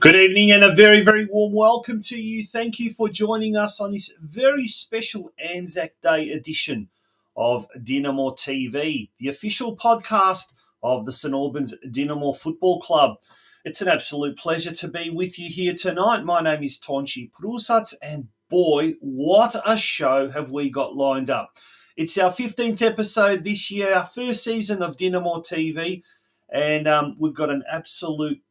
Good evening and a very, very warm welcome to you. Thank you for joining us on this very special Anzac Day edition of DinamoTV, the official podcast of the St Albans Dinamo Football Club. It's an absolute pleasure to be with you here tonight. My name is Tonchi Prusats, and boy, what a show have we got lined up. It's our 15th episode this year, our first season of DinamoTV, and we've got an absolute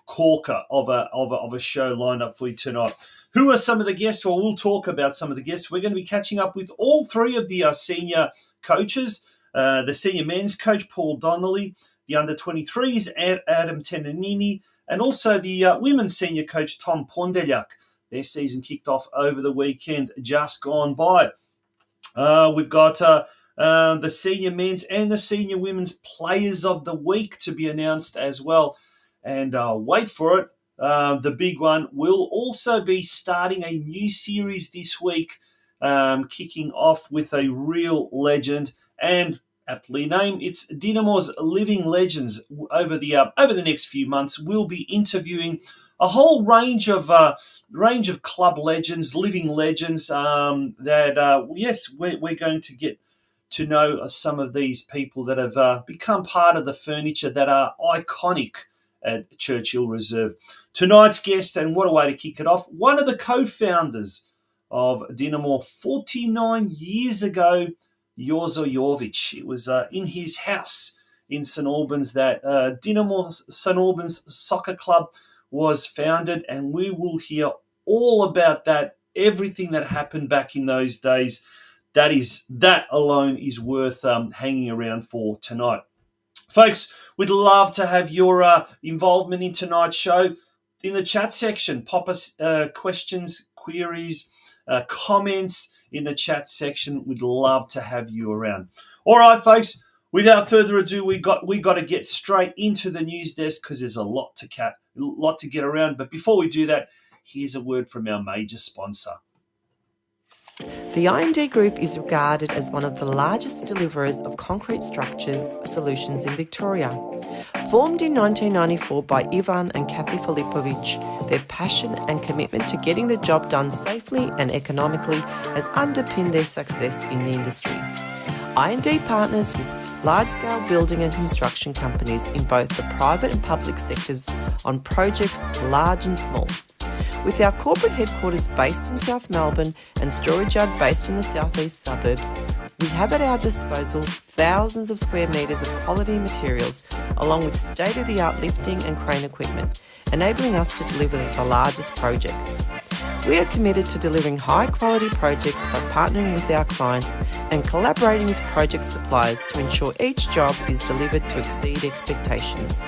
corker of a show lined up for you tonight. Who are some of the guests? Well, we'll talk about some of the guests. We're going to be catching up with all three of the senior coaches, the senior men's coach, Paul Donnelly, the under-23s, Adam Tenanini, and also the women's senior coach, Tom Pondelyak. Their season kicked off over the weekend, just gone by. We've got the senior men's and the senior women's players of the week to be announced as well. And wait for it, the big one will also be starting a new series this week, kicking off with a real legend and aptly named. It's Dinamo's Living Legends. Over the next few months, we'll be interviewing a whole range of club legends, living legends. Yes, we're going to get to know some of these people that have become part of the furniture that are iconic at Churchill Reserve. Tonight's guest, and what a way to kick it off, one of the co-founders of Dinamo 49 years ago, Jozo Jovic. It was in his house in St Albans that Dinamo St Albans Soccer Club was founded, and we will hear all about that, everything that happened back in those days. That alone is worth hanging around for tonight. Folks, we'd love to have your involvement in tonight's show. In the chat section, pop us questions, queries, comments in the chat section. We'd love to have you around. All right, folks, without further ado, we got to get straight into the news desk because there's a lot to get around. But before we do that, here's a word from our major sponsor. The I&D Group is regarded as one of the largest deliverers of concrete structure solutions in Victoria. Formed in 1994 by Ivan and Kathy Filipovic, their passion and commitment to getting the job done safely and economically has underpinned their success in the industry. I&D partners with large-scale building and construction companies in both the private and public sectors on projects large and small. With our corporate headquarters based in South Melbourne and storage yard based in the southeast suburbs, we have at our disposal thousands of square metres of quality materials, along with state-of-the-art lifting and crane equipment, enabling us to deliver the largest projects. We are committed to delivering high-quality projects by partnering with our clients and collaborating with project suppliers to ensure each job is delivered to exceed expectations.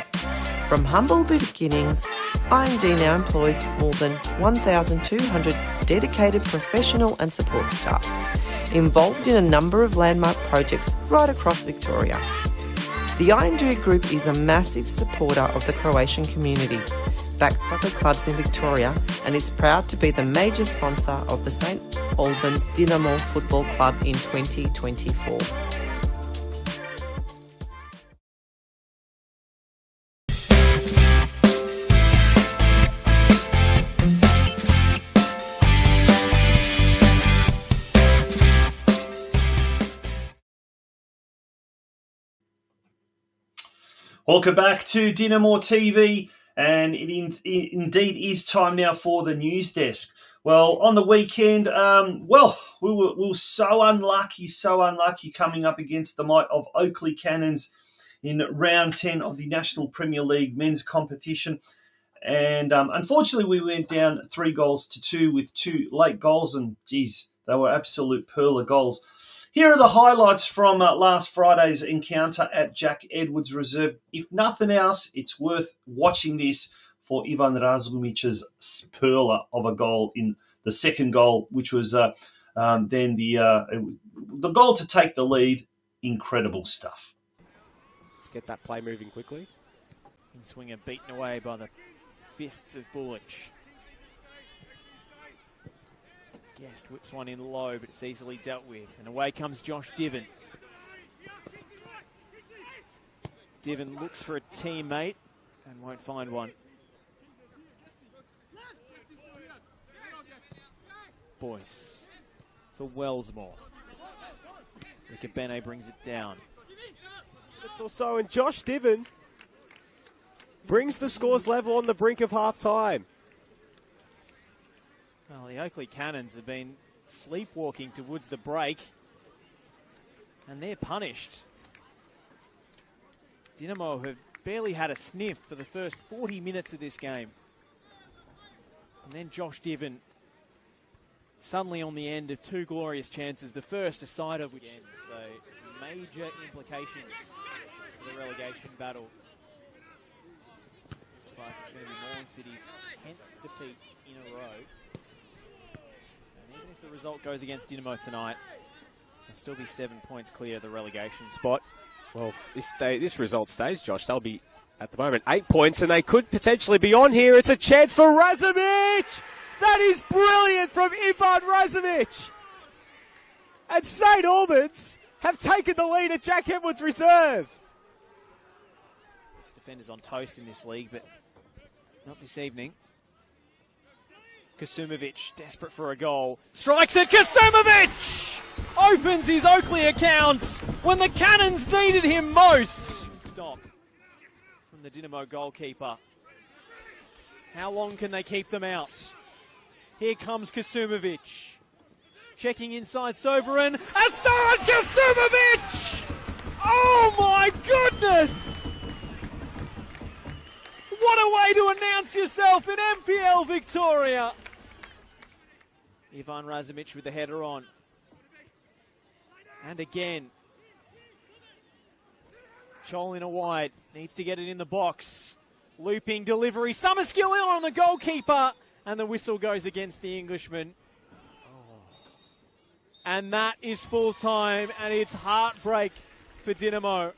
From humble beginnings, I&D now employs more than 1,200 dedicated professional and support staff, involved in a number of landmark projects right across Victoria. The I&D Group is a massive supporter of the Croatian community, backed soccer clubs in Victoria, and is proud to be the major sponsor of the St Albans Dinamo Football Club in 2024. Welcome back to DinamoTV, and it indeed is time now for the news desk. Well, on the weekend, we were so unlucky coming up against the might of Oakley Cannons in round 10 of the National Premier League men's competition. And unfortunately, we went down 3-2 with 2 late goals, and geez, they were absolute pearl of goals. Here are the highlights from last Friday's encounter at Jack Edwards Reserve. If nothing else, it's worth watching this for Ivan Razumic's pearler of a goal in the second goal, which was then the goal to take the lead. Incredible stuff. Let's get that play moving quickly. And Swinger beaten away by the fists of Bullich. Guest whips one in low, but it's easily dealt with. And away comes Josh Diven. Diven looks for a teammate and won't find one. Boyce for Wellsmore. Ricabene brings it down. It's also, and Josh Diven brings the scores level on the brink of half-time. Well, the Oakley Cannons have been sleepwalking towards the break, and they're punished. Dinamo have barely had a sniff for the first 40 minutes of this game. And then Josh Diven suddenly on the end of two glorious chances. The first a side of again, so major implications for the relegation battle. Looks like it's going to be Moreland City's 10th defeat in a row. And even if the result goes against Dinamo tonight, they'll still be 7 points clear of the relegation spot. Well, if this result stays, Josh, they'll be, at the moment, 8 points, and they could potentially be on here. It's a chance for Razumich! That is brilliant from Ivan Razumich! And St Albans have taken the lead at Jack Edwards Reserve. This defender's on toast in this league, but not this evening. Kasumovic, desperate for a goal, strikes it. Kasumovic opens his Oakley account when the Cannons needed him most. Stop from the Dinamo goalkeeper. How long can they keep them out? Here comes Kasumovic. Checking inside Sovereign. Asad Kasumovic! Oh my goodness! What a way to announce yourself in MPL Victoria. Ivan Razumich with the header on. And again. Cholina wide. Needs to get it in the box. Looping delivery. Summerskill in on the goalkeeper. And the whistle goes against the Englishman. And that is full time. And it's heartbreak for Dinamo.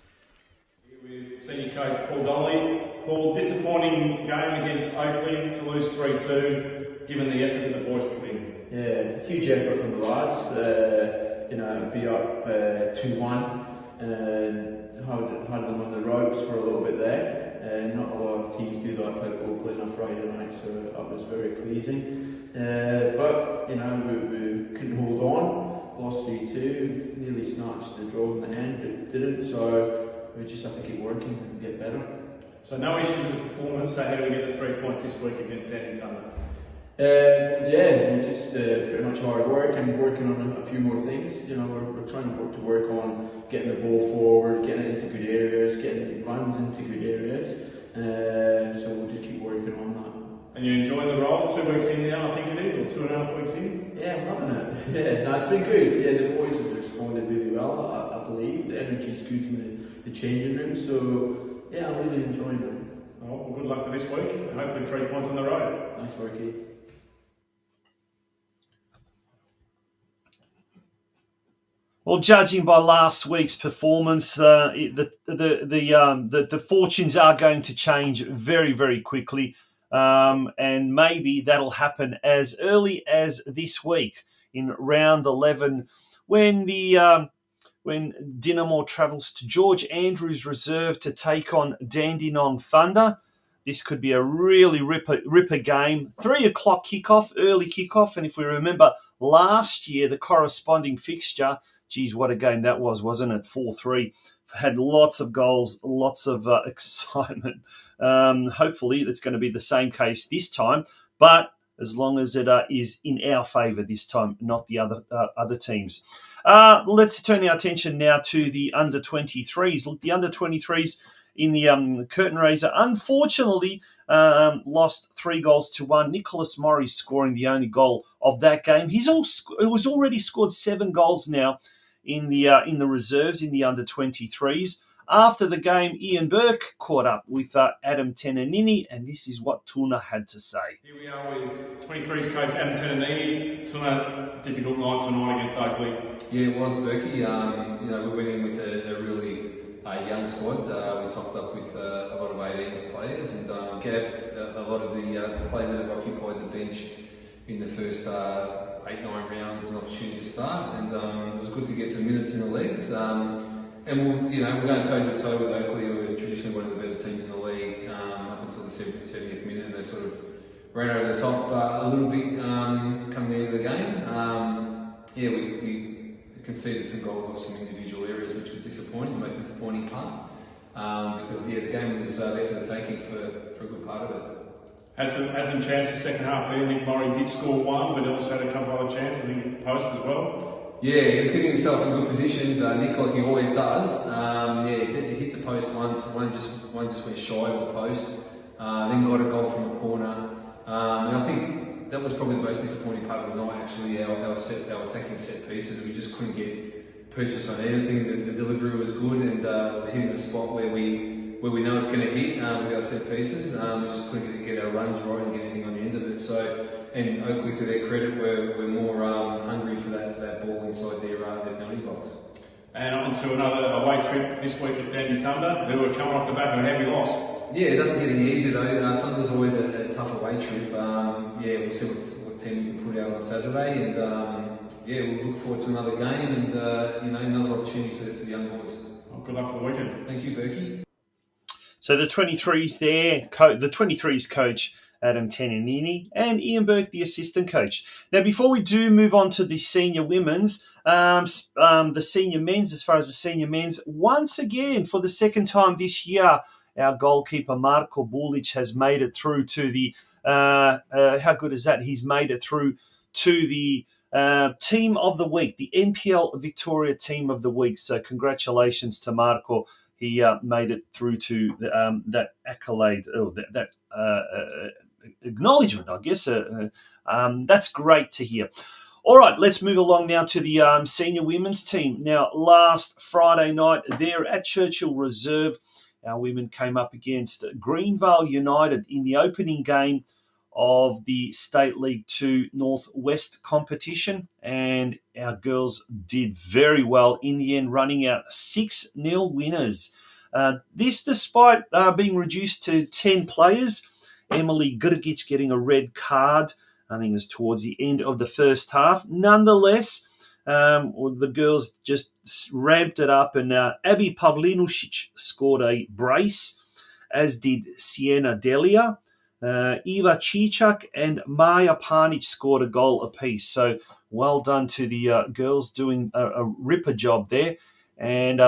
With senior coach Paul Donnelly. Paul, disappointing game against Oakley to lose 3-2, given the effort that the boys put in. Yeah, huge effort from the lads. Be up 2-1 and had them on the ropes for a little bit there. Not a lot of teams do that type of play on a Friday night, so that was very pleasing. But we couldn't hold on. Lost 3-2. Nearly snatched the draw in the end, but didn't. So we just have to keep working and get better. So no issues with the performance. So how do we get the 3 points this week against Danny Thunder? Just pretty much hard work and working on a few more things. We're trying to work on getting the ball forward, getting it into good areas, getting runs into good areas. So we'll just keep working on that. And you're enjoying the role? 2 weeks in now, I think it is, or 2.5 weeks in? Yeah, I'm loving it. Yeah, no, it's been good. Yeah, the boys have responded really well, I believe. The energy's good in the changing room, so yeah, I'm really enjoying it. Well, good luck for this week, and hopefully 3 points on the road. Thanks, Marky. Well, judging by last week's performance, the fortunes are going to change very, very quickly, and maybe that'll happen as early as this week in round 11, when Dinamo travels to George Andrews Reserve to take on Dandenong Thunder. This could be a really ripper game. 3 o'clock kickoff, early kickoff, and if we remember last year, the corresponding fixture. Geez, what a game that was, wasn't it? 4-3. Had lots of goals, lots of excitement. Hopefully, it's going to be the same case this time, but as long as it is in our favour this time, not the other teams. Let's turn our attention now to the under-23s. Look, the under-23s in the curtain raiser, unfortunately, lost 3-1. Nicholas Murray scoring the only goal of that game. He's already scored 7 goals now in the reserves in the under-23s. After the game, Ian Burke caught up with Adam Tenanini, and this is what Tuna had to say. Here we are with 23s coach Adam Tenanini. Tuna, difficult night tonight against Oakley. Yeah, it was, Berkey. We went in with a really young squad. We topped up with a lot of 18s players and gave a lot of the players that have occupied the bench in the first 8-9 rounds an opportunity to start, and it was good to get some minutes in the legs. And we're going toe to toe with Oakley, who are traditionally one of the better teams in the league, up until the 70th minute, and they sort of ran over the top a little bit coming into the game. We conceded some goals off some individual areas, which was disappointing, the most disappointing part. Because the game was there for the taking for a good part of it. Had some chances second half there. Nick Murray did score one, but also had a couple of other chances, I think, post as well. Yeah, he was getting himself in good positions, Nick, like he always does. He hit the post once, one just went shy of the post, then got a goal from a corner. And I think that was probably the most disappointing part of the night, actually, our attacking set pieces. We just couldn't get purchase on anything. The delivery was good and was hitting the spot where we know it's going to hit with our set pieces. We just couldn't get our runs right and get anything on the end of it. So, and Oakley, to their credit, were more hungry for that ball inside their penalty box. And on to another away trip this week at Dandy Thunder, who were coming off the back of a heavy loss. Yeah, it doesn't get any easier though. Thunder's always a tough away trip. We'll see what team we can put out on Saturday, and we'll look forward to another game and another opportunity for the young boys. Well, good luck for the weekend. Thank you, Berkey. So the 23s there, the 23s coach Adam Tenanini and Ian Burke, the assistant coach. Now, before we do move on to the senior women's, the senior men's, as far as the senior men's, once again, for the second time this year, our goalkeeper Marko Bulic has made it through to the, how good is that? He's made it through to the team of the week, the NPL Victoria team of the week. So congratulations to Marko. He made it through to that accolade, or that acknowledgement, I guess. That's great to hear. All right, let's move along now to the senior women's team. Now, last Friday night there at Churchill Reserve, our women came up against Greenvale United in the opening game of the State League 2 Northwest competition, and our girls did very well in the end, running out 6-0 winners. This despite being reduced to 10 players. Emily Grgic getting a red card, I think it was towards the end of the first half. Nonetheless, the girls just ramped it up, and Abby Pavlinušić scored a brace, as did Sienna Delia. Eva Chichak and Maja Panic scored a goal apiece. So well done to the girls, doing a ripper job there. And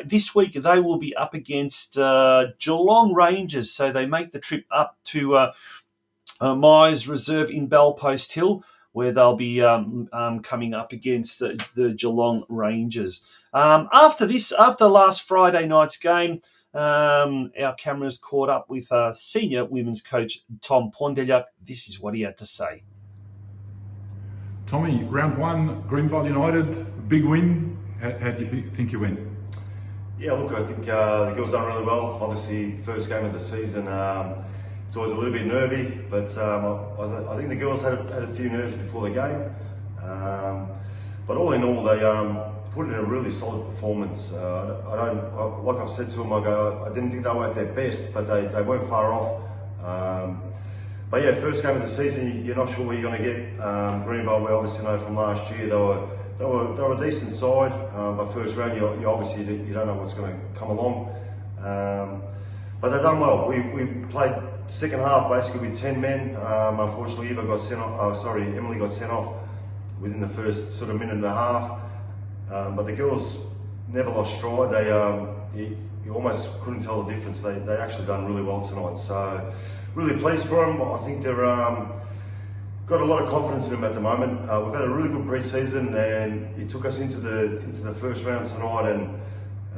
this week they will be up against Geelong Rangers. So they make the trip up to Myers Reserve in Bellpost Hill, where they'll be coming up against the Geelong Rangers. After last Friday night's game, our cameras caught up with senior women's coach Tom Pondeljak. This is what he had to say. Tommy, round one, Greenvale United, big win. How do you think you went? Yeah, look, I think the girls done really well. Obviously, first game of the season, it's always a little bit nervy, but I think the girls had a few nerves before the game. But all in all, they put in a really solid performance. Like I've said to them, I didn't think they were at their best, but they weren't far off. But yeah, first game of the season, you're not sure where you're going to get. Greenvale, we obviously know from last year, they were a decent side, but first round, you obviously you don't know what's going to come along. But they've done well. We played second half basically with 10 men. Unfortunately, Emily got sent off within the first sort of minute and a half. But the girls never lost stride. You almost couldn't tell the difference. They actually done really well tonight. So really pleased for them. I think they're got a lot of confidence in them at the moment. We've had a really good pre-season, and it took us into the first round tonight. And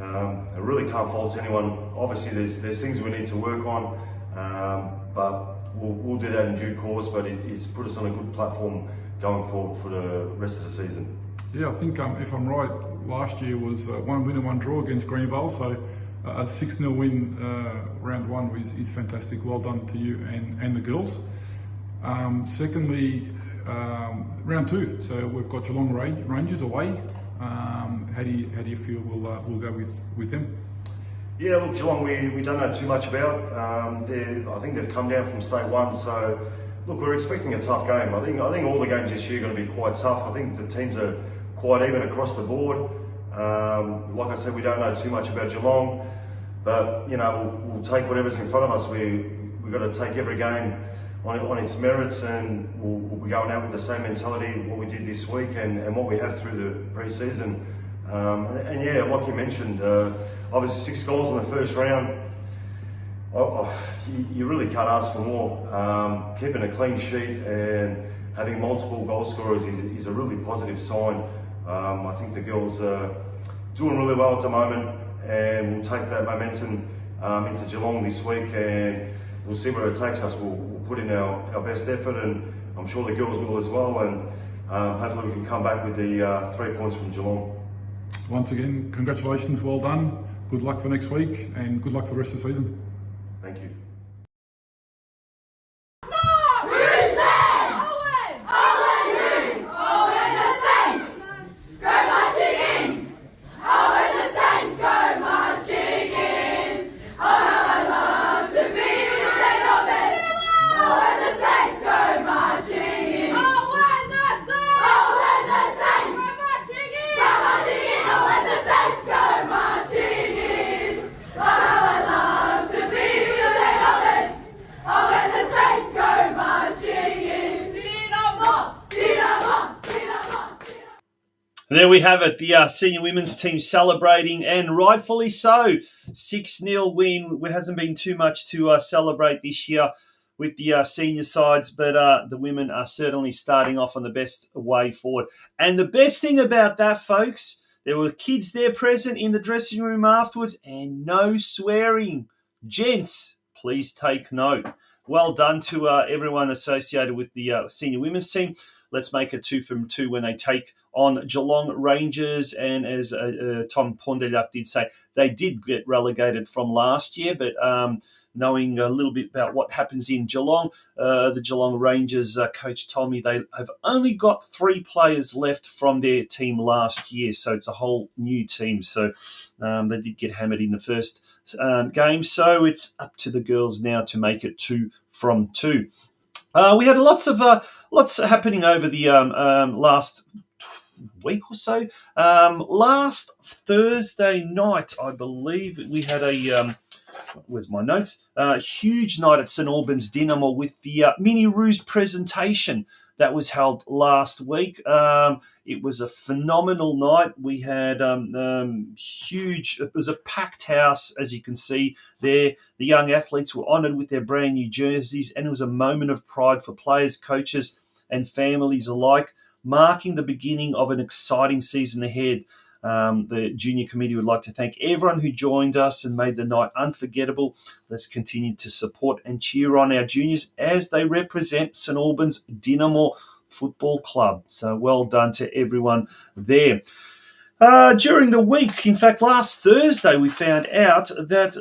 I really can't fault anyone. Obviously, there's things we need to work on, but we'll do that in due course. But it's put us on a good platform going forward for the rest of the season. Yeah, I think if I'm right, last year was 1 win and 1 draw against Greenvale, so a 6-0 win round one is fantastic. Well done to you and the girls. Secondly, round two, so we've got Geelong Rangers away. How do you feel we'll go with them? Yeah, look, Geelong we don't know too much about. I think they've come down from State 1, so look, we're expecting a tough game. I think all the games this year are going to be quite tough. I think the teams are quite even across the board. Like I said, we don't know too much about Geelong, but we'll take whatever's in front of us. We've got to take every game on its merits, and we'll be going out with the same mentality what we did this week and what we have through the pre-season. And yeah, like you mentioned, obviously 6 goals in the first round. You really can't ask for more. Keeping a clean sheet and having multiple goal scorers is a really positive sign. I think the girls are doing really well at the moment, and we'll take that momentum into Geelong this week, and we'll see where it takes us. We'll put in our best effort, and I'm sure the girls will as well, and hopefully we can come back with the 3 points from Geelong. Once again, congratulations, well done. Good luck for next week, and good luck for the rest of the season. Thank you. And there we have it, the senior women's team celebrating, and rightfully so. 6-0 win. There hasn't been too much to celebrate this year with the senior sides, but the women are certainly starting off on the best way forward. And the best thing about that, folks, there were kids there present in the dressing room afterwards, and no swearing. Gents, please take note. Well done to everyone associated with the senior women's team. Let's make it 2 from 2 when they take on Geelong Rangers. And as Tom Pondelak did say, they did get relegated from last year, but knowing a little bit about what happens in Geelong, the Geelong Rangers coach told me they have only got 3 players left from their team last year, so it's a whole new team. So they did get hammered in the first game, so it's up to the girls now to make it 2 from 2. We had lots happening over the last week or so. Last Thursday night, I believe, we had a where's my notes? Huge night at St Albans Dinamo with the Mini Roos presentation that was held last week. It was a phenomenal night. We had huge. It was a packed house, as you can see there. The young athletes were honoured with their brand new jerseys, and it was a moment of pride for players, coaches, and families alike, marking the beginning of an exciting season ahead. The junior committee would like to thank everyone who joined us and made the night unforgettable. Let's continue to support and cheer on our juniors as they represent St Albans Dinamo Football Club. So well done to everyone there. During the week, in fact, last Thursday, we found out that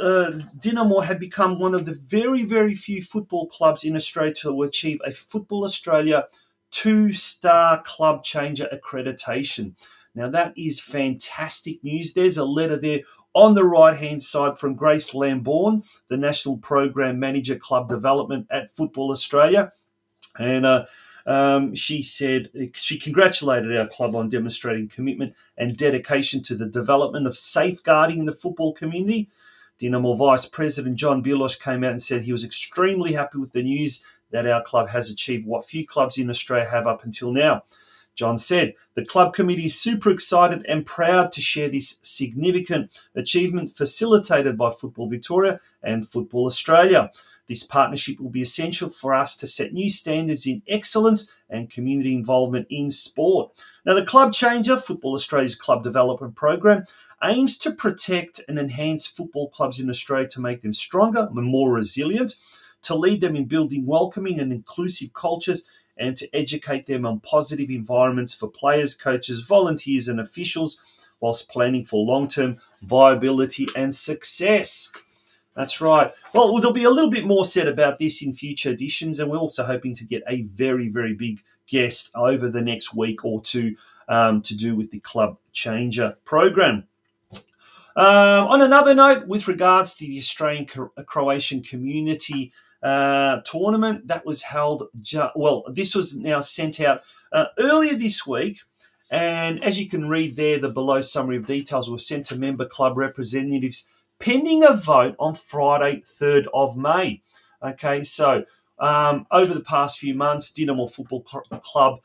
Dinamo had become one of the very, very few football clubs in Australia to achieve a Football Australia 2-star club changer accreditation. Now, that is fantastic news. There's a letter there on the right-hand side from Grace Lambourne, the National Program Manager, Club Development at Football Australia. And she said she congratulated our club on demonstrating commitment and dedication to the development of safeguarding the football community. Dinamo Vice President John Bilos came out and said he was extremely happy with the news that our club has achieved what few clubs in Australia have up until now. John said, the club committee is super excited and proud to share this significant achievement facilitated by Football Victoria and Football Australia. This partnership will be essential for us to set new standards in excellence and community involvement in sport. Now, the Club Changer, Football Australia's club development program, aims to protect and enhance football clubs in Australia to make them stronger and more resilient, to lead them in building welcoming and inclusive cultures, and to educate them on positive environments for players, coaches, volunteers, and officials, whilst planning for long-term viability and success. That's right. Well, there'll be a little bit more said about this in future editions, and we're also hoping to get a very, very big guest over the next week or two to do with the Club Changer program. On another note, with regards to the Australian-Croatian community tournament that was held, this was now sent out earlier this week. And as you can read there, the below summary of details were sent to member club representatives pending a vote on Friday, 3rd of May. Okay, so Over the past few months, Dinamo Football Club,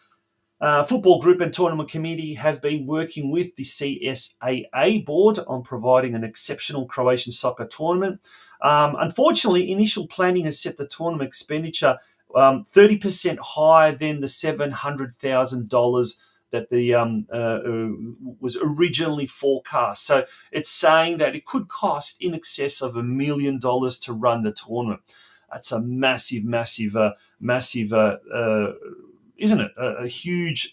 Football Group and Tournament Committee have been working with the CSAA board on providing an exceptional Croatian soccer tournament. Unfortunately, initial planning has set the tournament expenditure 30% higher than the $700,000 that was originally forecast. So it's saying that it could cost in excess of $1 million to run the tournament. That's a massive, isn't it? A huge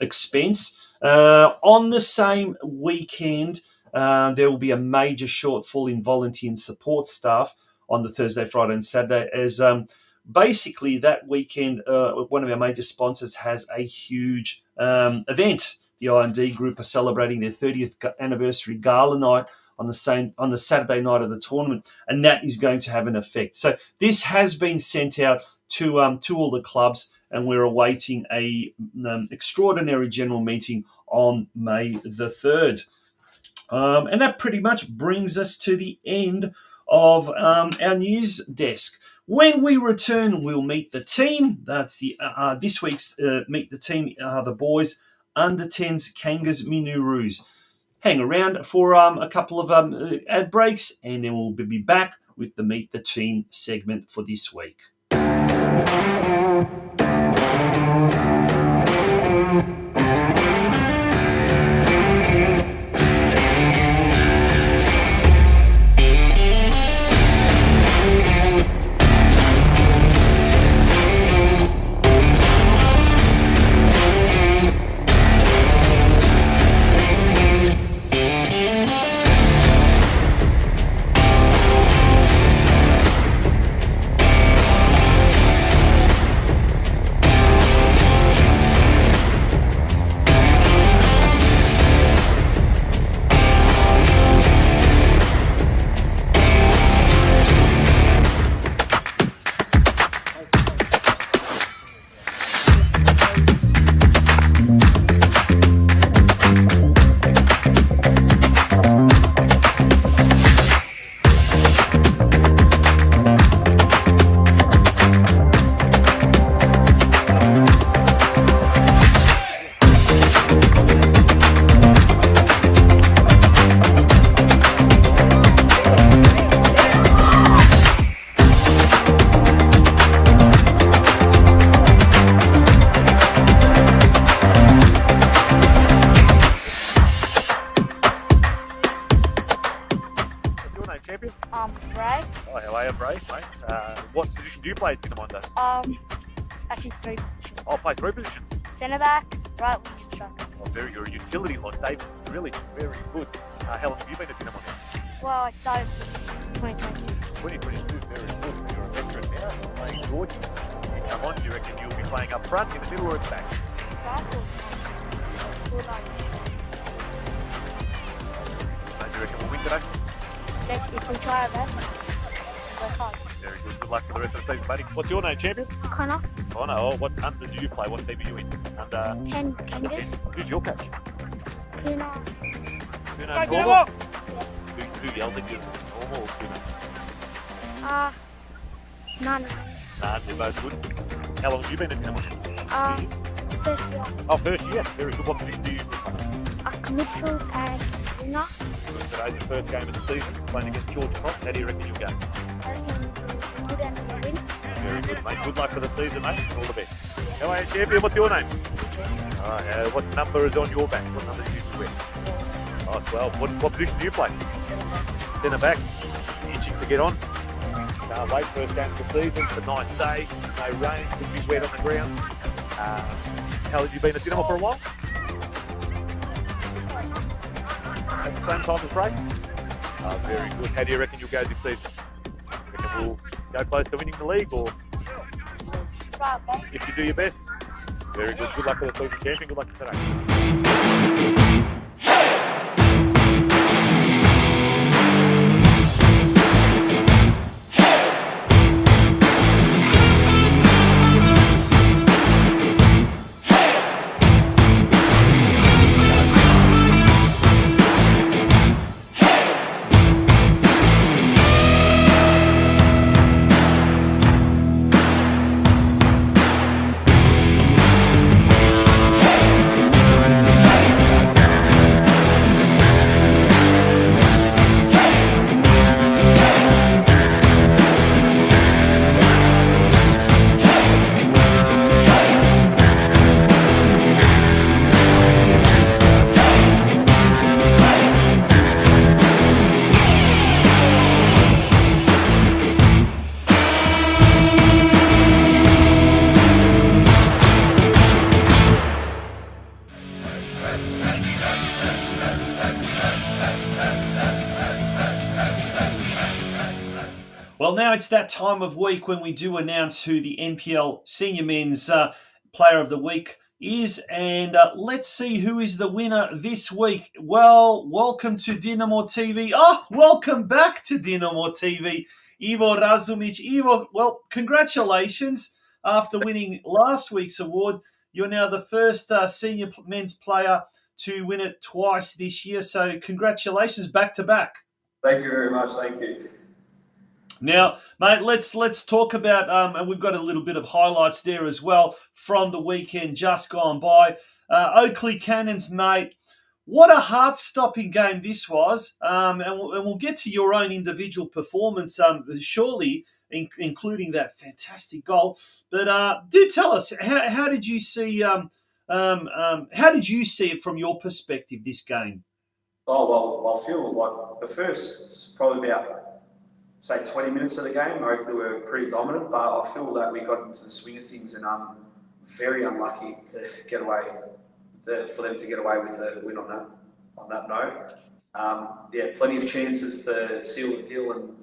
expense. On the same weekend, there will be a major shortfall in volunteer and support staff on the Thursday, Friday, and Saturday, as basically that weekend, one of our major sponsors has a huge event. The I&D Group are celebrating their 30th anniversary gala night on the Saturday night of the tournament, and that is going to have an effect. So this has been sent out to all the clubs, and we're awaiting a extraordinary general meeting on May the 3rd. And that pretty much brings us to the end of our news desk. When we return, we'll meet the team. That's the this week's meet the team, the boys under 10s Kangas Minooroos. Hang around for a couple of ad breaks, and then we'll be back with the Meet the Team segment for this week. Ray. Oh, how are you, Bray, mate? What position do you play at Dinamo? Actually 3 positions. I'll play 3 positions. Centre back, right wing, striker. Oh, very good. Utility like David. Really very good. How long have you been at Dinamo now? Well, I started in 2022. 2022, very good. You're a veteran now. Playing Georges. You come on, do you reckon you'll be playing up front, in the middle, or at the back? Back or right? Do you reckon we'll win today? If we try our best, work hard. Very good. Good luck for the rest of the season, buddy. What's your name, champion? Connor. Connor. Oh, what under do you play? What team are you in? Under 10 Kangas. Who's your coach? Kuna. Kuna Normal? Who yelled at you? Normal or Kuna? None. Nah, they're both good. How long have you been at Dinamo? First year. Oh, first year. Very good. What position do you use? Midfield and winger. Today's your first game of the season, playing against George Cross. How do you reckon you'll go? I reckon good and win. Very good, mate. Good luck for the season, mate. All the best. How are you, champion? What's your name? What number is on your back? What number do you wear? Oh, 12. What position do you play? Centre back. Itching to get on. Can't wait. First game of the season. It's a nice day. No rain. Could be wet on the ground. How have you been at Dinamo for a while? At the same time as Ray? Very good. How do you reckon you'll go this season? Reckon we'll go close to winning the league, or if you do your best? Very good. Good luck for the season, champion. Good luck for today. Well, now it's that time of week when we do announce who the NPL Senior Men's Player of the Week is, and let's see who is the winner this week. Well, welcome to DinamoTV. Oh, welcome back to DinamoTV, Ivo Razumic. Ivo, well, congratulations. After winning last week's award, you're now the first senior men's player to win it twice this year. So congratulations, back to back. Thank you very much. Thank you. Now, mate, let's talk about, and we've got a little bit of highlights there as well from the weekend just gone by. Oakley Cannons, mate, what a heart-stopping game this was, and we'll get to your own individual performance shortly, including that fantastic goal. But do tell us, how did you see how did you see it from your perspective, this game? Oh, well, I feel like the first probably about, say, 20 minutes of the game, Oakley were pretty dominant, but I feel that we got into the swing of things and very unlucky to get away, for them to get away with a win on that note. Yeah, plenty of chances to seal the deal and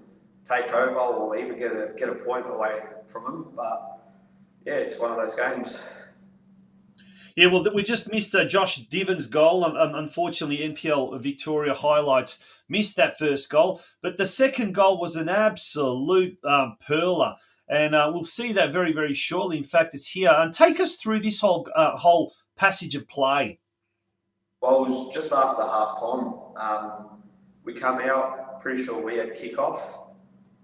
take over, or even get a point away from them. But yeah, it's one of those games. Yeah, well, we just missed Josh Diven's goal. Unfortunately, NPL Victoria highlights missed that first goal. But the second goal was an absolute perler. And we'll see that very, very shortly. In fact, it's here. And take us through this whole passage of play. Well, it was just after half-time. We come out, pretty sure we had kick-off.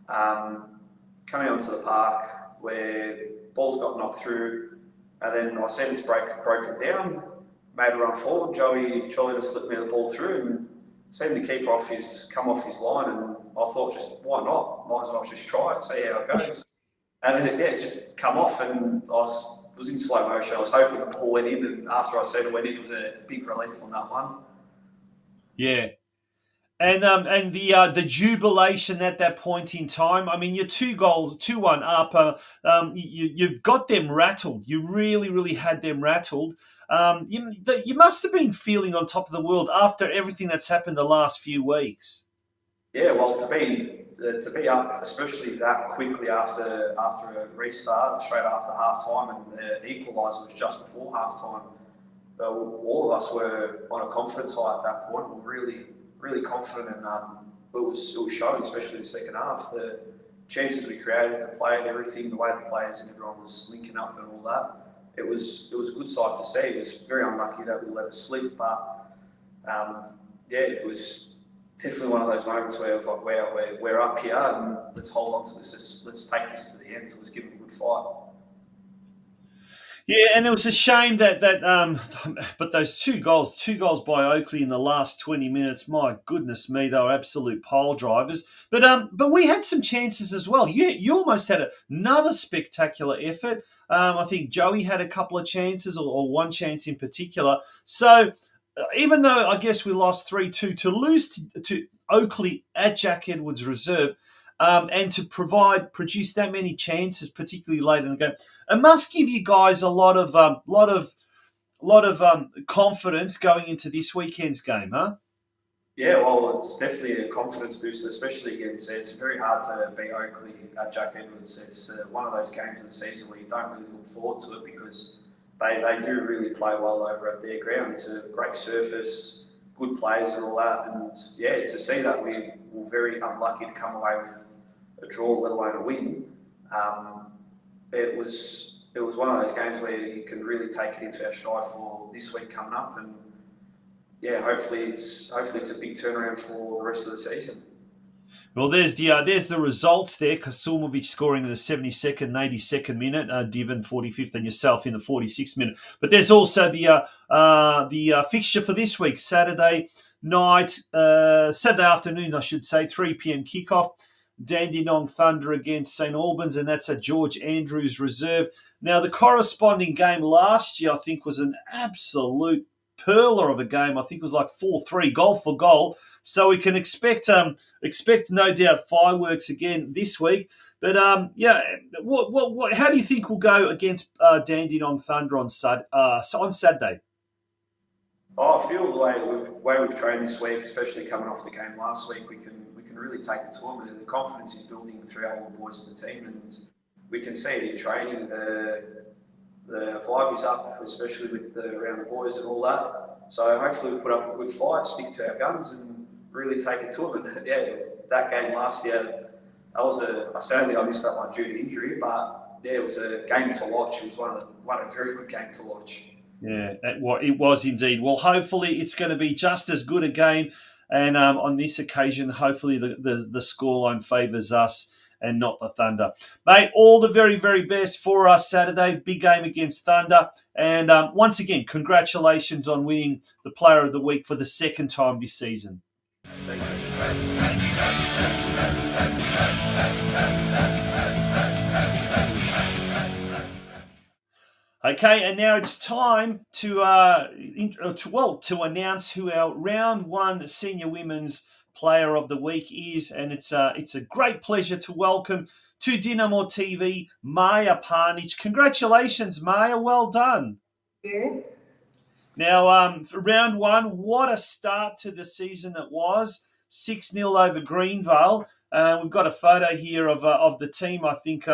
Coming onto the park where ball's got knocked through. And then I seen it's broken down, made a run forward. Joey slipped me the ball through and seen the keeper come off his line, and I thought, just why not? Might as well just try it, see how it goes. And then it just come off, and I was in slow motion. I was hoping the ball went in, and after I seen it went in, it was a big relief on that one. Yeah. And the jubilation at that point in time. I mean, you're 2-1 up. You've got them rattled. You really, really had them rattled. You must have been feeling on top of the world after everything that's happened the last few weeks. Yeah, well, to be up, especially that quickly after a restart, straight after half time, and the equaliser was just before half time. All of us were on a confidence high at that point. We were really confident, and it was showing, especially in the second half. The chances we created, the play and everything, the way the players and everyone was linking up and all that, it was a good sight to see. It was very unlucky that we let it slip, but yeah, it was definitely one of those moments where it was like, wow, we're up here and let's hold on to this. Let's take this to the end. So let's give it a good fight. Yeah, and it was a shame that but those two goals by Oakley in the last 20 minutes, my goodness me, they were absolute pile drivers. But we had some chances as well. You almost had another spectacular effort. I think Joey had a couple of chances, or one chance in particular. So even though I guess we lost 3-2, to lose to Oakley at Jack Edwards Reserve, and to produce that many chances, particularly late in the game, it must give you guys a lot of confidence going into this weekend's game, huh? Yeah, well, it's definitely a confidence booster, especially against. It's very hard to beat Oakley at Jack Edwards. It's one of those games of the season where you don't really look forward to it, because they do really play well over at their ground. It's a great surface, good players and all that. And yeah, to see that we were very unlucky to come away with a draw, let alone a win. It was one of those games where you can really take it into our stride for this week coming up, and yeah, hopefully it's a big turnaround for the rest of the season. Well, there's the results there. Kasulmovic scoring in the 72nd and 82nd minute, Divan 45th, and yourself in the 46th minute. But there's also the fixture for this week, Saturday afternoon, I should say, 3 p.m. kickoff. Dandenong Thunder against St Albans, and that's at George Andrews Reserve. Now, the corresponding game last year, I think, was an absolute perler of a game. I think it was like 4-3, goal for goal. So we can expect no doubt fireworks again this week. But yeah, how do you think we'll go against Dandenong Thunder on Saturday? I feel the way we've trained this week, especially coming off the game last week, we can can really take it to them. And the confidence is building throughout all the boys in the team, and we can see it in training. The vibe is up, especially with around the boys and all that. So hopefully we put up a good fight, stick to our guns, and really take it to them. And yeah, that game last year, sadly I missed that one due to injury, but yeah, it was a game to watch. It was a very good game to watch. Yeah, it was indeed. Well, hopefully it's going to be just as good a game. And on this occasion, hopefully the scoreline favours us and not the Thunder. Mate, all the very, very best for us Saturday. Big game against Thunder. And once again, congratulations on winning the Player of the Week for the second time this season. Okay, and now it's time to announce who our round one senior women's player of the week is, and it's a great pleasure to welcome to DinamoTV Maya Parnich. Congratulations, Maya! Well done. Thank you. Now, for round one, what a start to the season it was. 6-0 over Greenvale. We've got a photo here of the team, I think,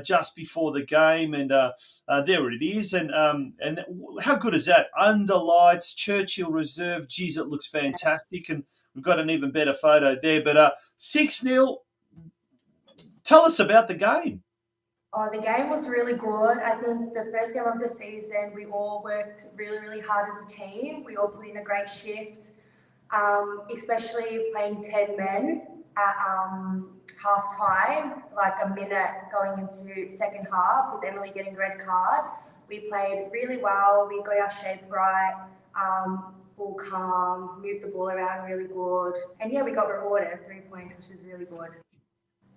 just before the game, and there it is. And how good is that? Under lights, Churchill Reserve. Geez, it looks fantastic. And we've got an even better photo there. But 6-0. Tell us about the game. Oh, the game was really good. I think the first game of the season, we all worked really, really hard as a team. We all put in a great shift, especially playing 10 men at half time, like a minute going into second half with Emily getting a red card. We played really well. We got our shape right, ball calm, moved the ball around really good. And yeah, we got rewarded 3 points, which is really good.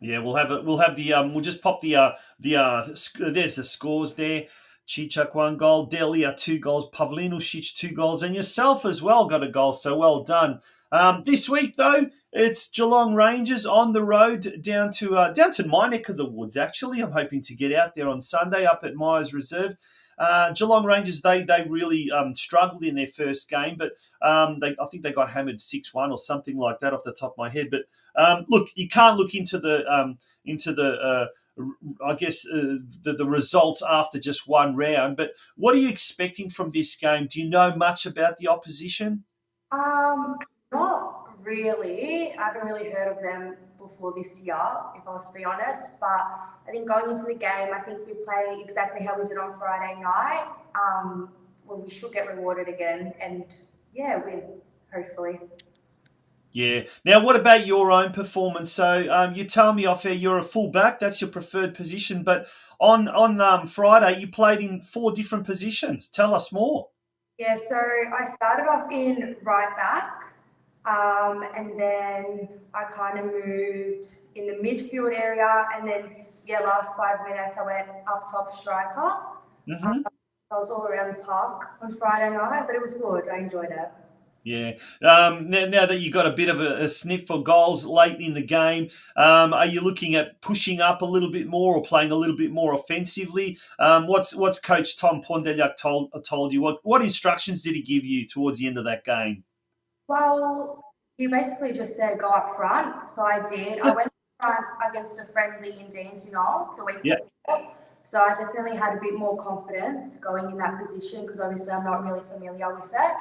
Yeah, we'll just pop there's the scores there. Chichak 1 goal, Delia 2 goals, Pavlinušić 2 goals, and yourself as well got a goal, so well done. This week though, it's Geelong Rangers on the road down to my neck of the woods. Actually, I'm hoping to get out there on Sunday up at Myers Reserve. Geelong Rangers, they really struggled in their first game, but I think they got hammered 6-1 or something like that off the top of my head. But look, you can't look into the results after just one round. But what are you expecting from this game? Do you know much about the opposition? Not really. I haven't really heard of them before this year, if I was to be honest. But I think going into the game, I think if we play exactly how we did on Friday night, we should get rewarded again and, yeah, win, hopefully. Yeah. Now, what about your own performance? So you tell me off air you're a fullback. That's your preferred position. But on Friday, you played in 4 different positions. Tell us more. Yeah, so I started off in right back. And then I kind of moved in the midfield area, and then last 5 minutes I went up top striker. Mm-hmm. I was all around the park on Friday night, but it was good. I enjoyed it. Yeah. Now that you got a bit of a sniff for goals late in the game, are you looking at pushing up a little bit more or playing a little bit more offensively? What's Coach Tom Pondeliak told you? What instructions did he give you towards the end of that game? Well, you basically just said go up front, so I did. I went up front against a friendly in Dandenong the week before, so I definitely had a bit more confidence going in that position because obviously I'm not really familiar with it.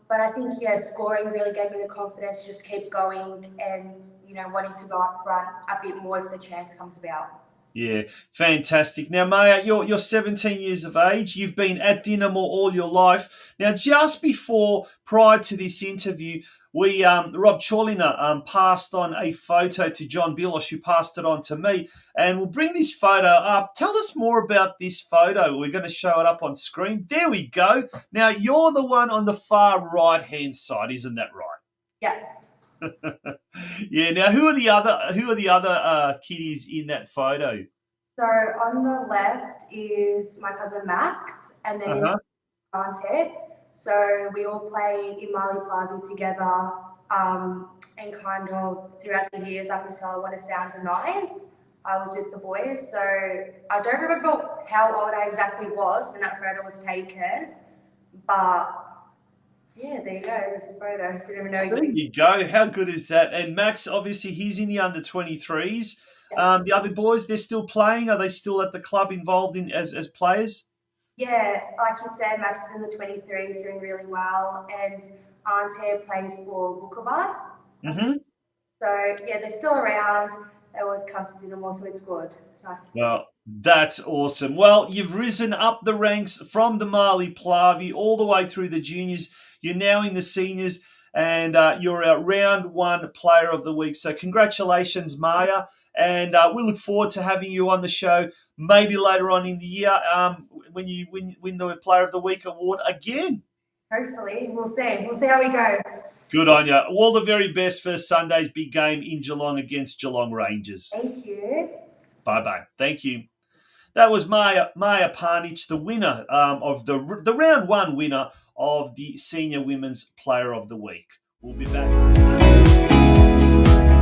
But I think, scoring really gave me the confidence to just keep going and, wanting to go up front a bit more if the chance comes about. Yeah, fantastic. Now, Maya, you're 17 years of age. You've been at Dinamo all your life. Now, just prior to this interview, Rob Chorliner passed on a photo to John Bilosh, who passed it on to me, and we'll bring this photo up. Tell us more about this photo. We're going to show it up on screen. There we go. Now, you're the one on the far right-hand side, isn't that right? Yeah. Yeah. Now, who are the other kiddies in that photo? So on the left is my cousin Max, and then in the auntie. So we all played in Mali Plavi together, and kind of throughout the years up until I want to say under 9s, I was with the boys. So I don't remember how old I exactly was when that photo was taken, but Yeah, there you go. There's a photo. Didn't even know There you go. How good is that? And Max, obviously, he's in the under-23s. The other boys, they're still playing. Are they still at the club involved in as players? Yeah, like you said, Max is in the 23s, doing really well, and Ante plays for Vukovar. Mm-hmm. So yeah, they're still around. They always come to Dinamo, so it's good. It's nice to see. Well, that's awesome. Well, you've risen up the ranks from the Marley Plavi all the way through the juniors. You're now in the seniors, and you're our round one player of the week. So congratulations, Maya. And we look forward to having you on the show maybe later on in the year when you win the Player of the Week award again. Hopefully, we'll see. We'll see how we go. Good on you. All the very best for Sunday's big game in Geelong against Geelong Rangers. Thank you. Bye-bye. Thank you. That was Maya Parnich, the winner of the round one winner of the Senior Women's Player of the Week. We'll be back.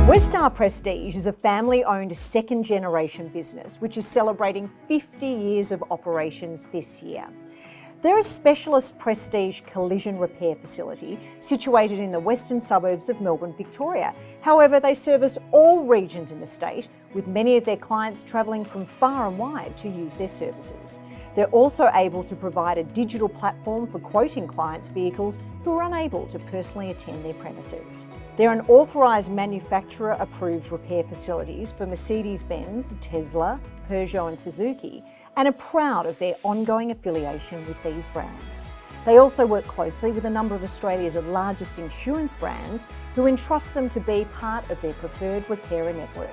Westar Prestige is a family-owned second-generation business which is celebrating 50 years of operations this year. They're a specialist prestige collision repair facility situated in the western suburbs of Melbourne, Victoria. However, they service all regions in the state, with many of their clients travelling from far and wide to use their services. They're also able to provide a digital platform for quoting clients' vehicles who are unable to personally attend their premises. They're an authorised manufacturer-approved repair facilities for Mercedes-Benz, Tesla, Peugeot and Suzuki, and are proud of their ongoing affiliation with these brands. They also work closely with a number of Australia's largest insurance brands who entrust them to be part of their preferred repairer network.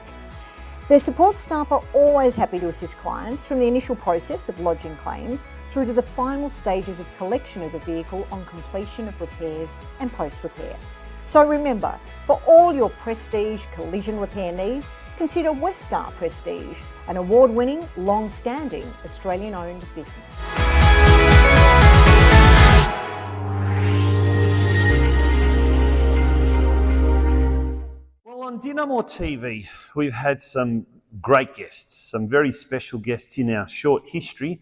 Their support staff are always happy to assist clients from the initial process of lodging claims through to the final stages of collection of the vehicle on completion of repairs and post-repair. So remember, for all your prestige collision repair needs, consider Westar Prestige, an award-winning, long-standing Australian-owned business. Well, on DinamoTV, we've had some great guests, some very special guests in our short history,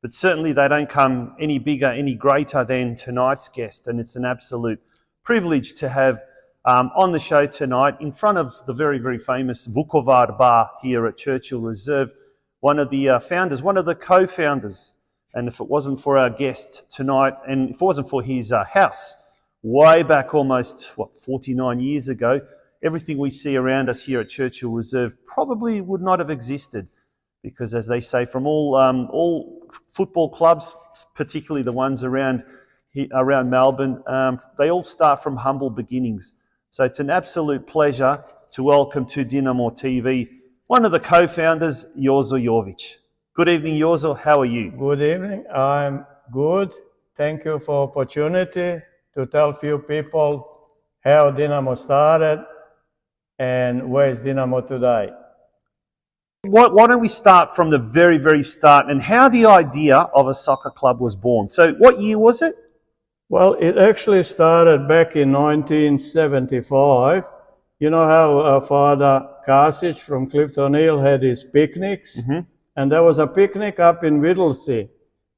but certainly they don't come any bigger, any greater than tonight's guest, and it's an absolute privilege to have on the show tonight, in front of the very, very famous Vukovar bar here at Churchill Reserve, one of the founders, one of the co-founders. And if it wasn't for our guest tonight, and if it wasn't for his house, way back almost, 49 years ago, everything we see around us here at Churchill Reserve probably would not have existed. Because as they say, from all football clubs, particularly the ones around Melbourne, they all start from humble beginnings. So it's an absolute pleasure to welcome to DinamoTV one of the co-founders, Jozo Jovic. Good evening, Jozo. How are you? Good evening. I'm good. Thank you for the opportunity to tell few people how Dinamo started and where is Dinamo today. Why don't we start from the very, very start and how the idea of a soccer club was born. So what year was it? Well, it actually started back in 1975. You know how Father Kasic from Clifton Hill had his picnics? Mm-hmm. And there was a picnic up in Whittlesea.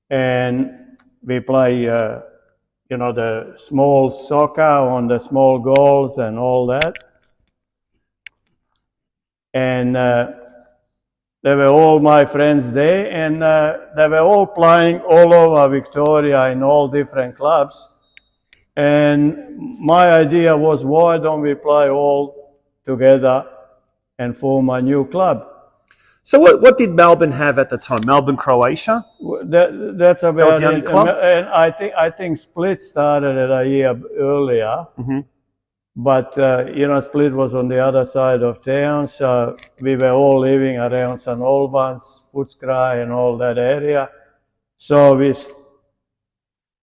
And we play, the small soccer on the small goals and all that. And they were all my friends there, and they were all playing all over Victoria in all different clubs. And my idea was, why don't we play all together and form a new club? So what did Melbourne have at the time? Melbourne, Croatia? That's about that was the only club? And I think Split started it a year earlier. Mm-hmm. But, Split was on the other side of town, so we were all living around St. Albans, Footscray and all that area. So we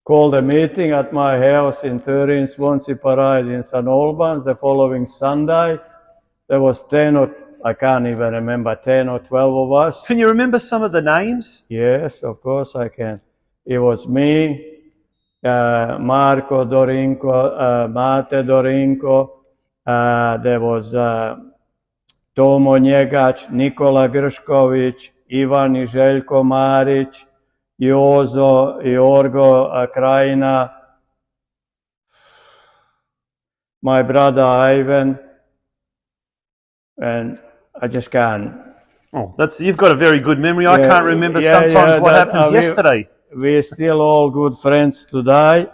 called a meeting at my house in 13 Swansea Parade in St. Albans the following Sunday. There was 10 or 12 of us. Can you remember some of the names? Yes, of course I can. It was me, Marko Dorinko, Mate Dorinko, there was Tomo Njegac, Nikola Gršković, Ivan i Željko Marić, Jozo, Jorgo Krajina, my brother Ivan, and I just can't. Oh, you've got a very good memory. I can't remember sometimes what happens yesterday. We're still all good friends today.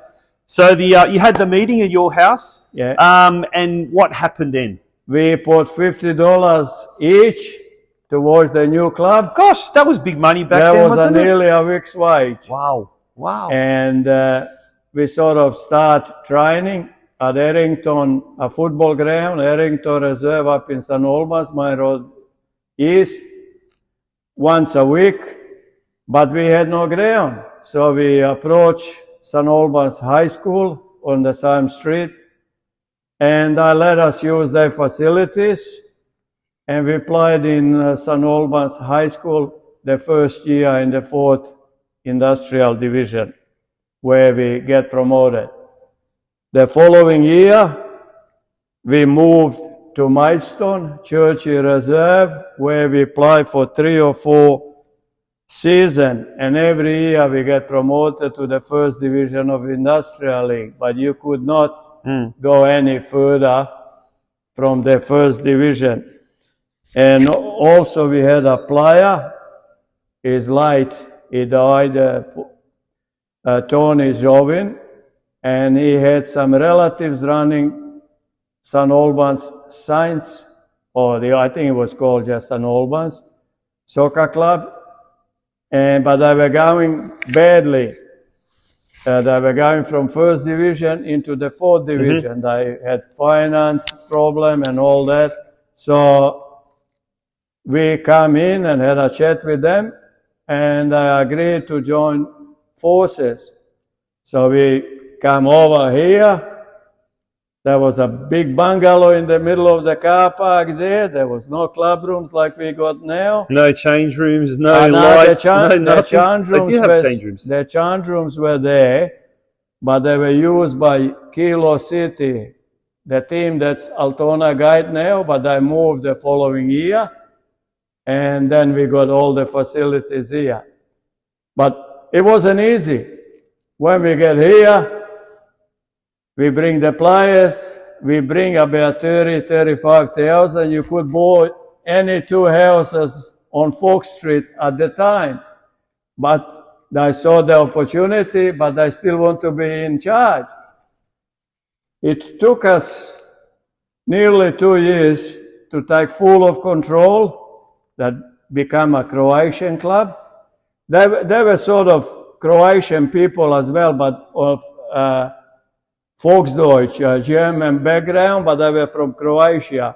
So you had the meeting at your house. Yeah. And what happened then? We put $50 each towards the new club. Gosh, that was big money back then, wasn't it? That was nearly a week's wage. Wow. And we sort of start training at Errington, a football ground, Errington Reserve up in St. Albans, Mine Road East, once a week. But we had no ground. So we approached St. Albans High School on the same street, and they let us use their facilities. And we played in St. Albans High School the first year in the 4th Industrial Division, where we get promoted. The following year, we moved to Maidstone, Churchill Reserve, where we play for 3 or 4 seasons. And every year we get promoted to the 1st Division of Industrial League. But you could not go any further from the 1st Division. And also we had a player, he's late, he died, Tony Jobin, and he had some relatives running St. Albans Saints, I think it was called just St. Albans Soccer Club, but they were going badly. They were going from 1st Division into the 4th Division. They had finance problem and all that. So we come in and had a chat with them, and I agreed to join forces. So we come over here. There was a big bungalow in the middle of the car park there. There was no club rooms like we got now. No change rooms, no lights, no nothing. They did have change rooms. The change rooms were there, but they were used by Kilo City, the team that's Altona Guide now, but they moved the following year. And then we got all the facilities here. But it wasn't easy. When we get here, we bring the players, we bring about 35,000. You could buy any 2 houses on Fox Street at the time. But they saw the opportunity, but they still want to be in charge. It took us nearly 2 years to take full of control, that become a Croatian club. They were sort of Croatian people as well, but of Volksdeutsch, German background, but they were from Croatia.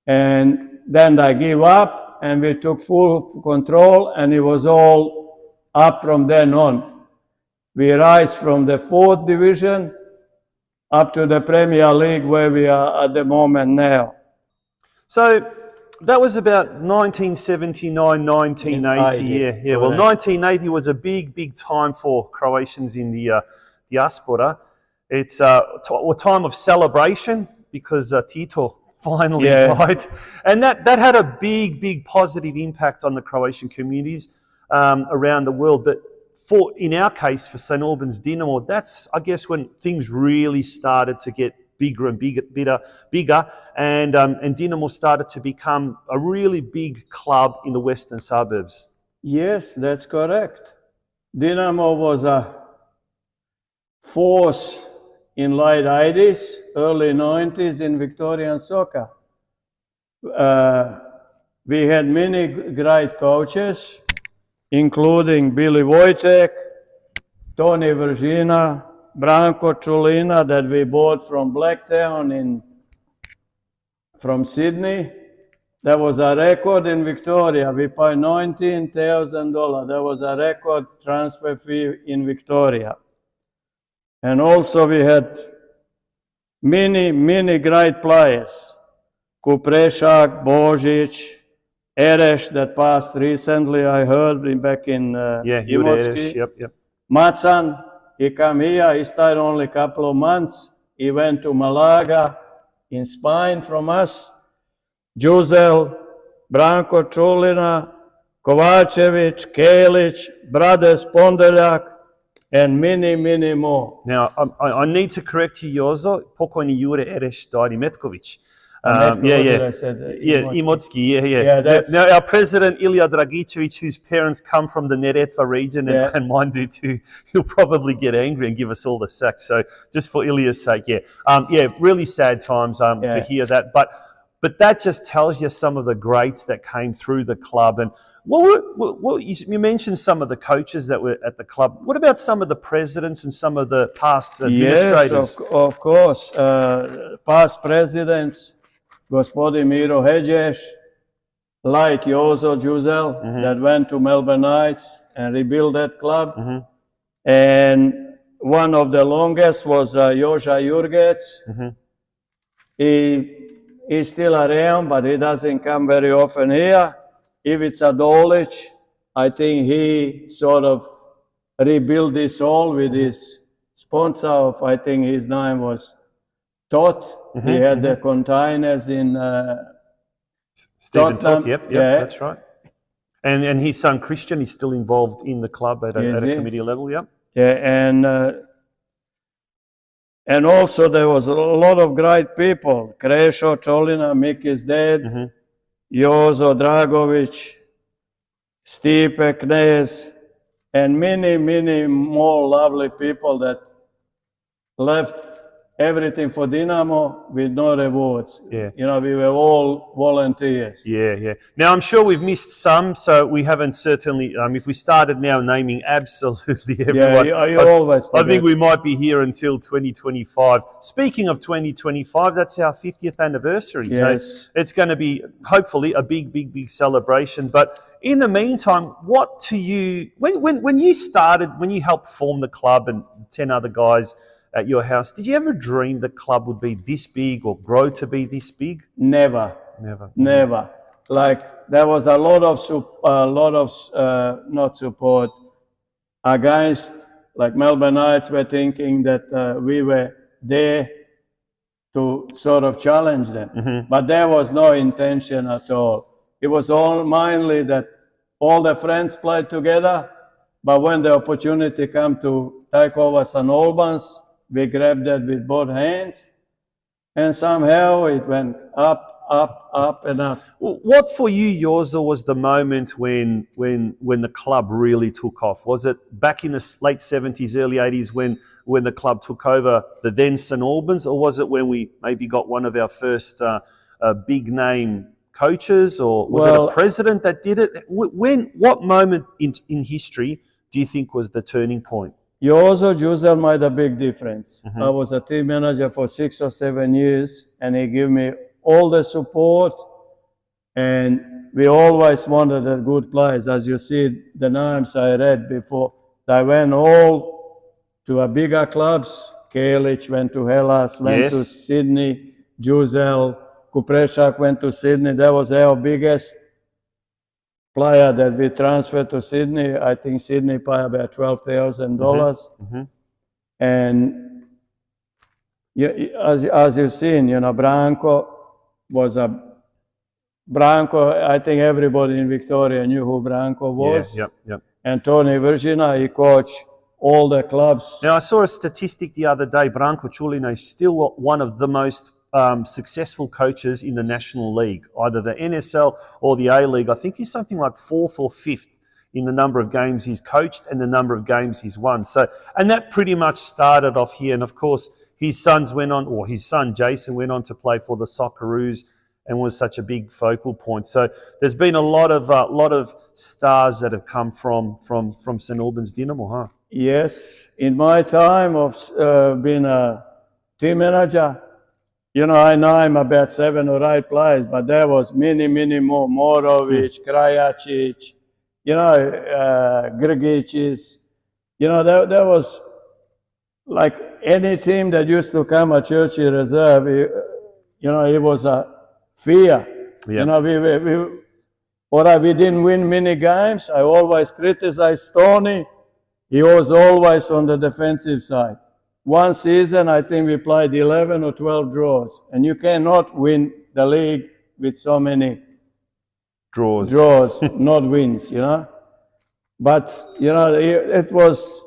And then they gave up, and we took full control, and it was all up from then on. We rise from the 4th Division up to the Premier League, where we are at the moment now. So that was about 1979, 1980. Yeah. Well, 1980 was a big time for Croatians in the diaspora. It's a time of celebration because Tito finally died. And that had a big positive impact on the Croatian communities around the world. But in our case, for St. Albans Dinamo, that's, I guess, when things really started to get bigger and bigger, and Dinamo started to become a really big club in the western suburbs. Yes, that's correct. Dinamo was a force in late 80s, early 90s in Victorian soccer. We had many great coaches, including Billy Wojtek, Tony Veržina, Branko Čulina, that we bought from Blacktown from Sydney. There was a record in Victoria. We paid $19,000. That was a record transfer fee in Victoria. And also we had many great players. Kuprešak, Božić, Ereš that passed recently, I heard, back in Imotski. Yep. Macan, he came here, he stayed only a couple of months. He went to Malaga in Spain from us. Đuzel, Branko Čulina, Kovačević, Kelić, brothers Pondeljak, and many more. Now, I need to correct you, Jozo. Pokojni Jure Ereš died in Metković. Imotski, Now, our president, Ilya Dragicevic, whose parents come from the Neretva region, and mine do too, he'll probably get angry and give us all the sack. So just for Ilya's sake, really sad times to hear that. But that just tells you some of the greats that came through the club. And you mentioned some of the coaches that were at the club. What about some of the presidents and some of the past administrators? Yes, of course. Past presidents, Gospodin Miro Hedges, like Jozo Juzel, that went to Melbourne Knights and rebuilt that club. And one of the longest was Joža Jurgec. He's still around, but he doesn't come very often here. Ivica Dolic, I think he sort of rebuilt this all with his sponsor of, I think his name was Todd. He had the containers in Stephen Tottenham. Todd, yep, that's right. And his son Christian is still involved in the club at a committee level, Yeah, and also there was a lot of great people. Krešo Čolina, Miki's dad, Jozo Dragovic, Stipe Knez, and many more lovely people that left everything for Dinamo with no rewards. Yeah. You know, we were all volunteers. Yeah. Now, I'm sure we've missed some, so we haven't certainly, if we started now naming absolutely everyone, I think we might be here until 2025. Speaking of 2025, that's our 50th anniversary. Yes. So it's going to be, hopefully, a big celebration. But in the meantime, what to you, when you started, when you helped form the club and 10 other guys at your house, did you ever dream the club would be this big or grow to be this big? Never. Like there was a lot of not support against. Like Melbourne Knights were thinking that we were there to sort of challenge them, but there was no intention at all. It was all mainly that all the friends played together, but when the opportunity came to take over St. Albans, we grabbed that with both hands, and somehow it went up and up. What for you, Jozo, was the moment when the club really took off? Was it back in the late 70s, early 80s when the club took over the then St. Albans, or was it when we maybe got one of our first big name coaches, or was it a president that did it? What moment in history do you think was the turning point? Jozo Juzel made a big difference. I was a team manager for 6 or 7 years, and he gave me all the support, and we always wanted a good players. As you see, the names I read before, they went all to a bigger clubs. Kelic went to Hellas, went to Sydney, Juzel, Kuprešak went to Sydney. That was our biggest player that we transferred to Sydney. I think Sydney paid about $12,000. And as you've seen, you know, Branko, I think everybody in Victoria knew who Branko was. Yep. And Tony Virgina, he coached all the clubs. Now, I saw a statistic the other day. Branko Čulina is still one of the most successful coaches in the National League, either the NSL or the A-League. I think he's something like 4th or 5th in the number of games he's coached and the number of games he's won. So, and that pretty much started off here. And of course, his son Jason went on to play for the Socceroos and was such a big focal point. So there's been a lot of stars that have come from St. Albans Dinamo, huh? Yes, in my time of being a team manager, you know, I named about 7 or 8 players, but there was many more. Morovic, Krajacic, you know, Grgic. You know, there was like any team that used to come at Churchill Reserve, you know, it was a fear. You know, we didn't win many games. I always criticized Tony. He was always on the defensive side. One season, I think we played 11 or 12 draws, and you cannot win the league with so many draws, not wins, you know. But, you know, it was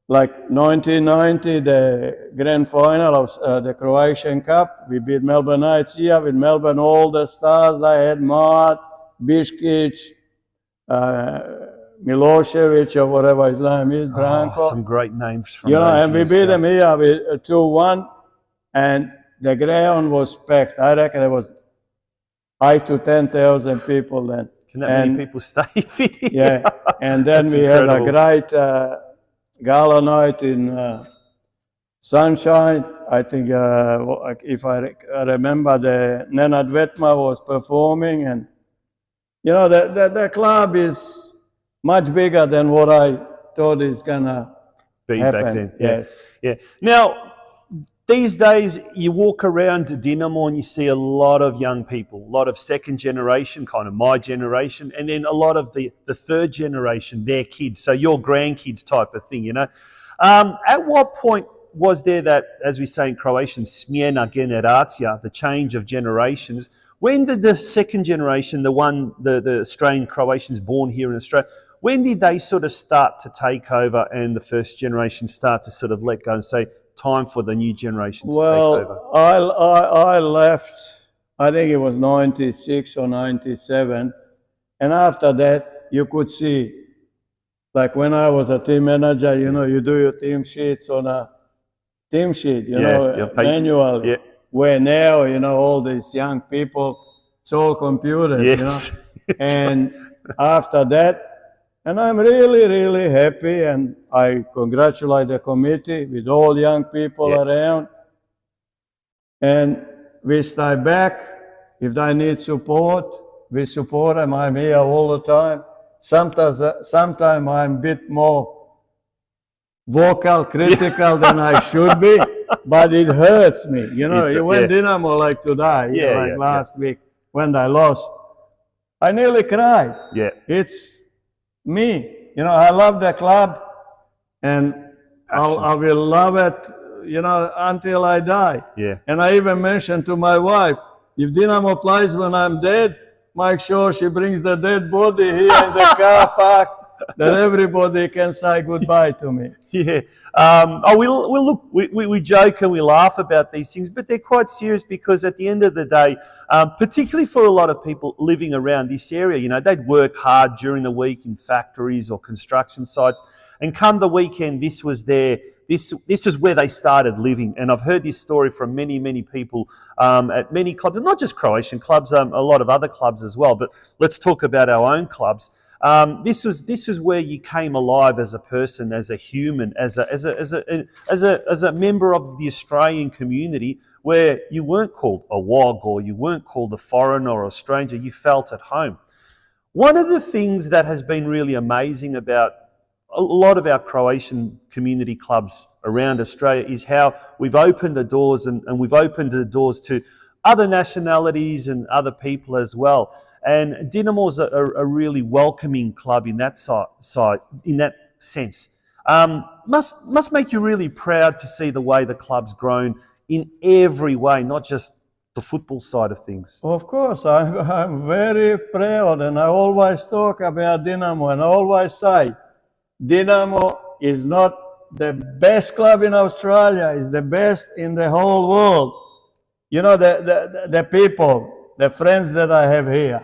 like 1990, the grand final of the Croatian Cup. We beat Melbourne Knights here with Melbourne, all the stars. They had Mart, Biškić, Milosevic, or whatever his name is, Branko. Some great names from and we beat them here with 2-1, and the ground was packed. I reckon it was 8 to 10,000 people then. Can that many people stay fit? Yeah, and then That's we incredible. had a great gala night in Sunshine. I think, if I remember, the Nenad Vetma was performing, and the club is much bigger than what I thought is gonna Be happen. back then. Yes. Yeah. Now, these days, you walk around Dinamo and you see a lot of young people, a lot of second generation, kind of my generation, and then a lot of the third generation, their kids, so your grandkids type of thing, At what point was there that, as we say in Croatian, smjena generacija, the change of generations? When did the second generation, the Australian Croatians born here in Australia, when did they sort of start to take over and the first generation start to sort of let go and say, time for the new generation to take over? I left, I think it was 96 or 97. And after that, you could see, like when I was a team manager, you do your team sheets on a team sheet, manually. Yeah. Where now, all these young people, it's all computers, Yes. And after that, and I'm really, really happy, and I congratulate the committee with all young people around. And we stay back. If they need support, we support them. I'm here all the time. Sometimes I'm a bit more vocal, critical than I should be, but it hurts me. When Dinamo like today, last week when they lost, I nearly cried. Yeah. It's me. I love the club, and I will love it, until I die. Yeah. And I even mentioned to my wife, if Dinamo plays when I'm dead, make sure she brings the dead body here in the car park, that everybody can say goodbye to me. Yeah. We joke and we laugh about these things, but they're quite serious, because at the end of the day, particularly for a lot of people living around this area, they'd work hard during the week in factories or construction sites, and come the weekend, this was is where they started living. And I've heard this story from many, many people at many clubs, and not just Croatian clubs, a lot of other clubs as well. But let's talk about our own clubs. This is where you came alive as a person, as a human, as a member of the Australian community, where you weren't called a wog, or you weren't called a foreigner or a stranger. You felt at home. One of the things that has been really amazing about a lot of our Croatian community clubs around Australia is how we've opened the doors, and we've opened the doors to other nationalities and other people as well. And Dinamo's a really welcoming club in that side, in that sense. Must make you really proud to see the way the club's grown in every way, not just the football side of things. Of course, I'm very proud, and I always talk about Dinamo, and I always say, Dinamo is not the best club in Australia, it's the best in the whole world. The people, the friends that I have here,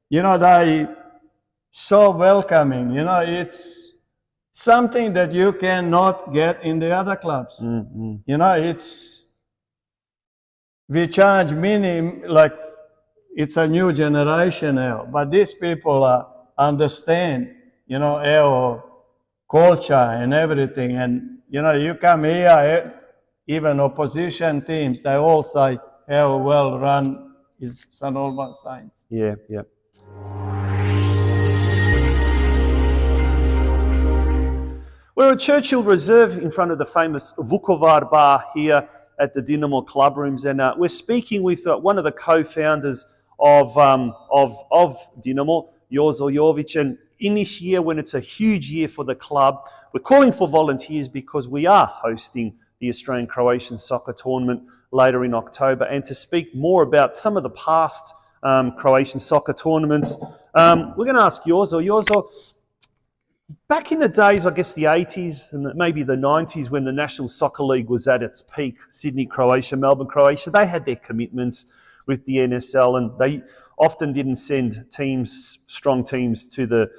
they so welcoming. It's something that you cannot get in the other clubs. Mm-hmm. We charge minimum, like it's a new generation now, but these people understand, our culture and everything. And, you come here, even opposition teams, they all say how well run is St. Albans Saints. Yeah. We're at Churchill Reserve in front of the famous Vukovar bar here at the Dinamo club rooms, and we're speaking with one of the co-founders of Dinamo, Jozo Jovic. And in this year, when it's a huge year for the club, we're calling for volunteers because we are hosting the Australian Croatian soccer tournament later in October. And to speak more about some of the past Croatian soccer tournaments, we're going to ask Jozo. back in the days, I guess the 80s and maybe the 90s, when the National Soccer League was at its peak, Sydney, Croatia, Melbourne, Croatia, they had their commitments with the NSL, and they often didn't send strong teams to the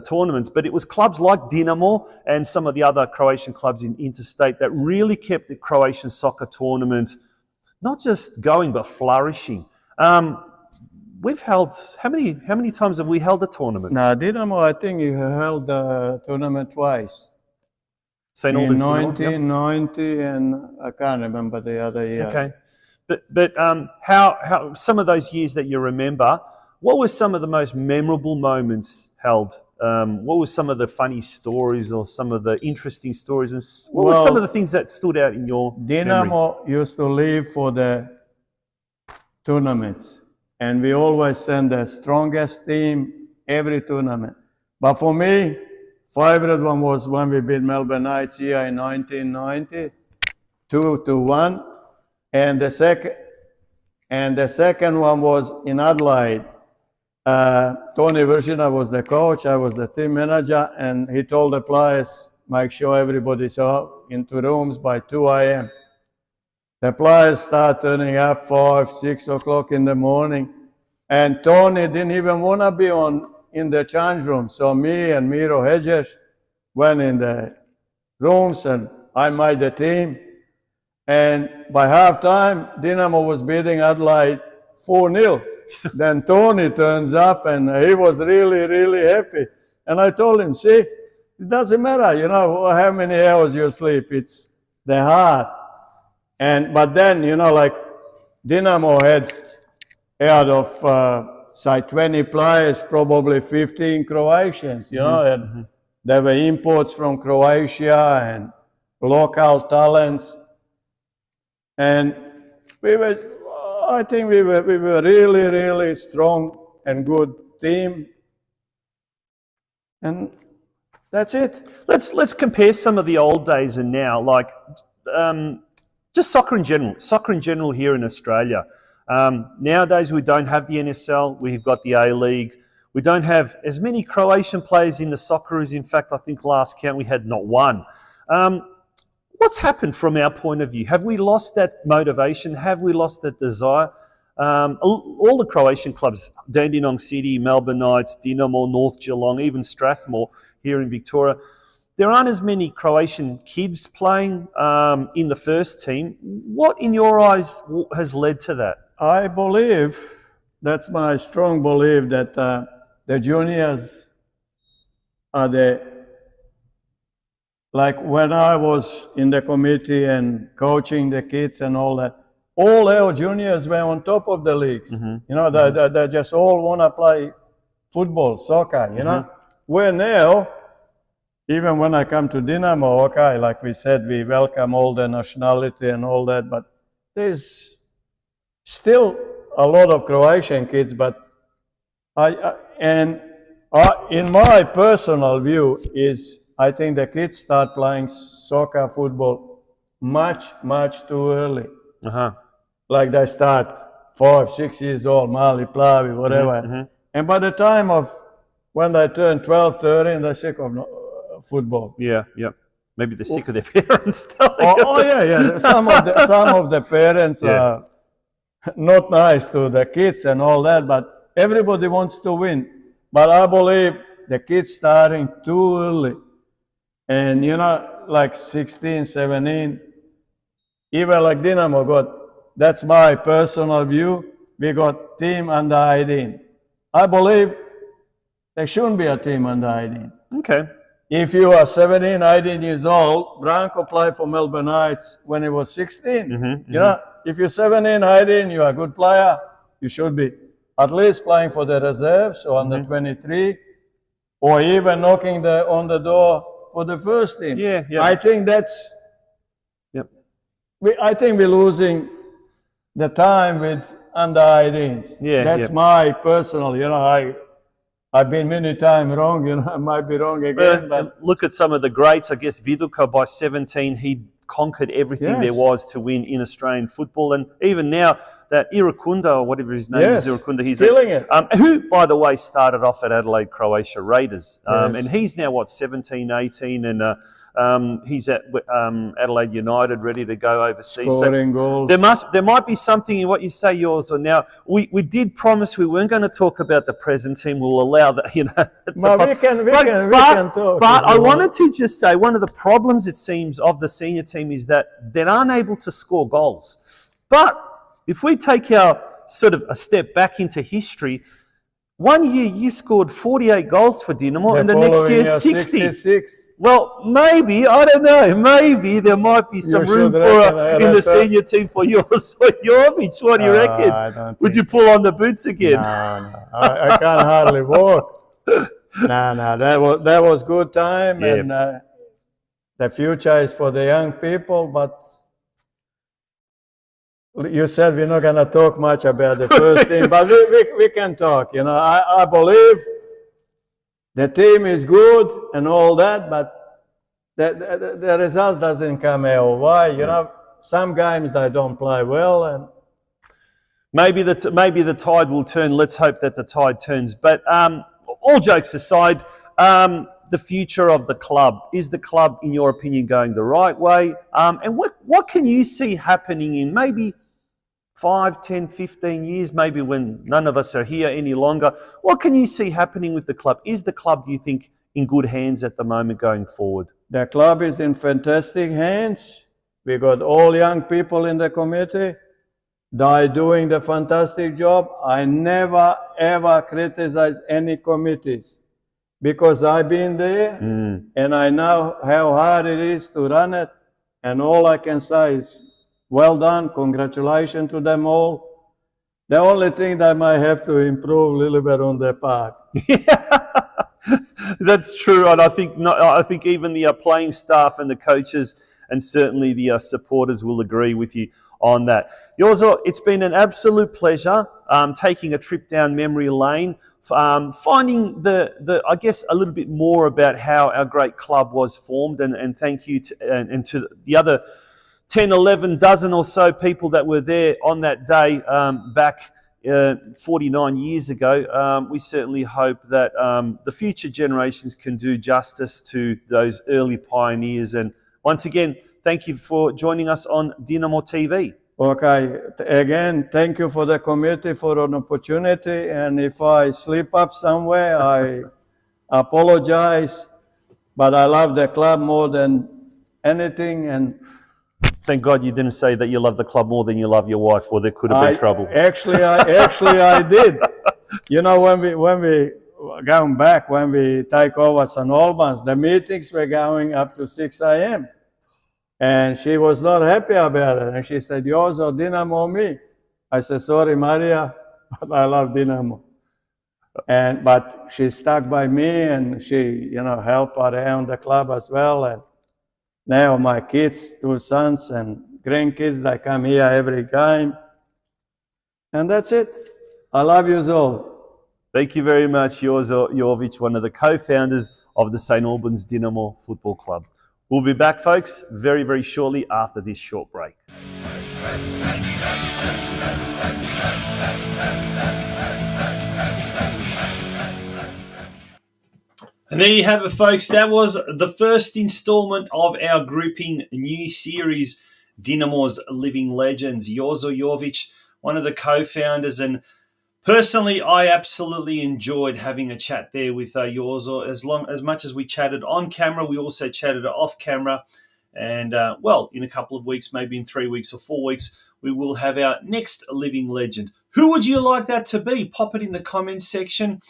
tournaments, but it was clubs like Dinamo and some of the other Croatian clubs in interstate that really kept the Croatian soccer tournament not just going but flourishing. We've held, how many times have we held a tournament? Now, Dinamo, I think you held the tournament twice. St. In Albans, 1990 and I can't remember the other year. Okay. But how some of those years that you remember, what were some of the most memorable moments held? What were some of the funny stories or some of the interesting stories? And what were some of the things that stood out in your Dinamo used to live for the tournaments, and we always send the strongest team every tournament. But for me, favorite one was when we beat Melbourne Knights here in 1990, 2-1. And the second one was in Adelaide. Tony Vershina was the coach, I was the team manager, and he told the players, make sure everybody's out into rooms by 2 a.m. The players start turning up 5, 6 o'clock in the morning, and Tony didn't even want to be in the change room. So me and Miro Hedges went in the rooms, and I made the team. And by halftime, Dinamo was beating Adelaide 4-0. Then Tony turns up, and he was really, really happy. And I told him, see, it doesn't matter, you know, how many hours you sleep. It's the heart. But then, you know, like Dinamo had out of, say, 20 players, probably 15 Croatians, you know, and there were imports from Croatia and local talents. And I think we were really, really strong and good team. And that's it. Let's compare some of the old days and now, like just soccer in general. Soccer in general here in Australia. Nowadays we don't have the NSL. We've got the A-League. We don't have as many Croatian players in the Socceroos. In fact, I think last count we had not one. What's happened from our point of view? Have we lost that motivation? Have we lost that desire? All the Croatian clubs, Dandenong City, Melbourne Knights, Dinamo, North Geelong, even Strathmore here in Victoria, there aren't as many Croatian kids playing in the first team. What, in your eyes, has led to that? I believe, that's my strong belief, that the juniors are like when I was in the committee and coaching the kids and all that, all our juniors were on top of the leagues. You know, they just all want to play football, soccer, you know. Where now, even when I come to Dinamo, okay, like we said, we welcome all the nationality and all that, but there's still a lot of Croatian kids, but in my personal view is, I think the kids start playing soccer, football much, much too early. Like they start 5, 6 years old, Mali, Plavi, whatever. And by the time of when they turn 12, 13, they're sick of football. Yeah. Maybe they're sick of their parents. Yeah. Some of the parents are not nice to the kids and all that, but everybody wants to win. But I believe the kids starting too early. And, you know, like 16, 17, even like Dinamo got, that's my personal view, we got team under 18. I believe there shouldn't be a team under 18. Okay. If you are 17, 18 years old, Branko played for Melbourne Knights when he was 16. You know, if you're 17, 18, you're a good player, you should be at least playing for the reserves or under 23, or even knocking on the door for the first team. Yeah. I think that's. I think we're losing the time with under 18s. That's my personal. You know, I've been many times wrong. You know, I might be wrong again. But look at some of the greats. I guess Viduka by 17, he conquered everything there was to win in Australian football, and even now that Irukunda, or whatever his name is, Irukunda. He's killing it. Who, by the way, started off at Adelaide Croatia Raiders. Yes. And he's now, 17, 18, and he's at Adelaide United, ready to go overseas. Scoring goals. There might be something in what you say, yours. Or now we did promise we weren't going to talk about the present team. We'll allow that, we can talk. But I wanted to just say one of the problems, it seems, of the senior team is that they're unable to score goals. But if we take our sort of a step back into history, one year you scored 48 goals for Dinamo, and the next year 60. 66. Well, maybe, I don't know, maybe there might be some room in the senior team for yours or Jovic. What do you reckon? Would you pull on the boots again? No. I can't hardly walk. No, that was good time, and the future is for the young people, but you said we're not going to talk much about the first team, but we can talk. I believe the team is good and all that, but the results doesn't come our way. Some games they don't play well, and maybe the tide will turn. Let's hope that the tide turns. But all jokes aside, the future of the club, is the club, in your opinion, going the right way? And what can you see happening in maybe 5, 10, 15 years, maybe when none of us are here any longer? What can you see happening with the club? Is the club, do you think, in good hands at the moment going forward? The club is in fantastic hands. We got all young people in the committee. They're doing the fantastic job. I never, ever criticize any committees because I've been there and I know how hard it is to run it. And all I can say is, well done, congratulations to them all. The only thing they might have to improve a little bit on their part. That's true, and I think even the playing staff and the coaches and certainly the supporters will agree with you on that. Yozo, it's been an absolute pleasure taking a trip down memory lane, finding I guess a little bit more about how our great club was formed, and thank you to the other 10, 11 dozen or so people that were there on that day back 49 years ago. We certainly hope that the future generations can do justice to those early pioneers. And once again, thank you for joining us on DinamoTV. Okay, again, thank you for the committee for an opportunity. And if I slip up somewhere, I apologize. But I love the club more than anything. And thank God you didn't say that you love the club more than you love your wife, or there could have been trouble. Actually, I did. When we going back, when we take over St. Albans, the meetings were going up to 6 a.m. And she was not happy about it. And she said, yours or Dinamo me? I said, sorry, Maria, but I love Dinamo. But she stuck by me, and she, helped around the club as well. And now my kids, 2 sons and grandkids, they come here every game. And that's it. I love you all. Thank you very much, Jozo Jovic, one of the co-founders of the St. Albans Dinamo Football Club. We'll be back, folks, very, very shortly after this short break. And there you have it, folks. That was the first installment of our grouping new series, Dinamo's Living Legends. Jozo Jovic, one of the co-founders, and personally, I absolutely enjoyed having a chat there with Jozo. As much as we chatted on camera, we also chatted off camera. And, in a couple of weeks, maybe in 3 weeks or 4 weeks, we will have our next living legend. Who would you like that to be? Pop it in the comments section.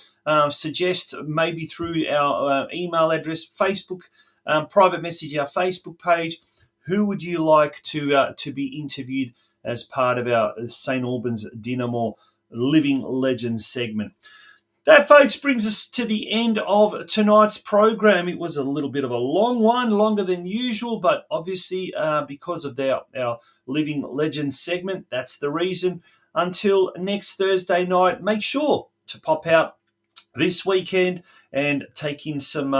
Suggest maybe through our email address, Facebook, private message our Facebook page. Who would you like to be interviewed as part of our St. Albans Dinamo Living Legends segment? That, folks, brings us to the end of tonight's program. It was a little bit of a long one, longer than usual, but obviously because of our Living Legends segment, that's the reason. Until next Thursday night, make sure to pop out this weekend and take in some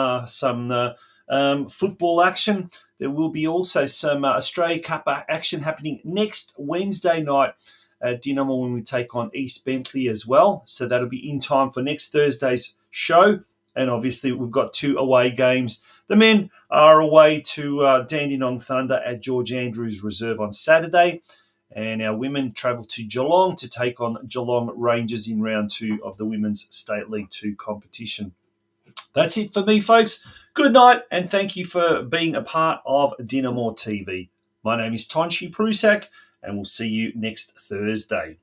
football action. There will be also some Australia Cup action happening next Wednesday night at Dinamo when we take on East Bentley as well. So that'll be in time for next Thursday's show. And obviously, we've got 2 away games. The men are away to Dandenong Thunder at George Andrews Reserve on Saturday. And our women travel to Geelong to take on Geelong Rangers in round 2 of the Women's State League 2 competition. That's it for me, folks. Good night, and thank you for being a part of DinamoTV. My name is Tonchi Prusak, and we'll see you next Thursday.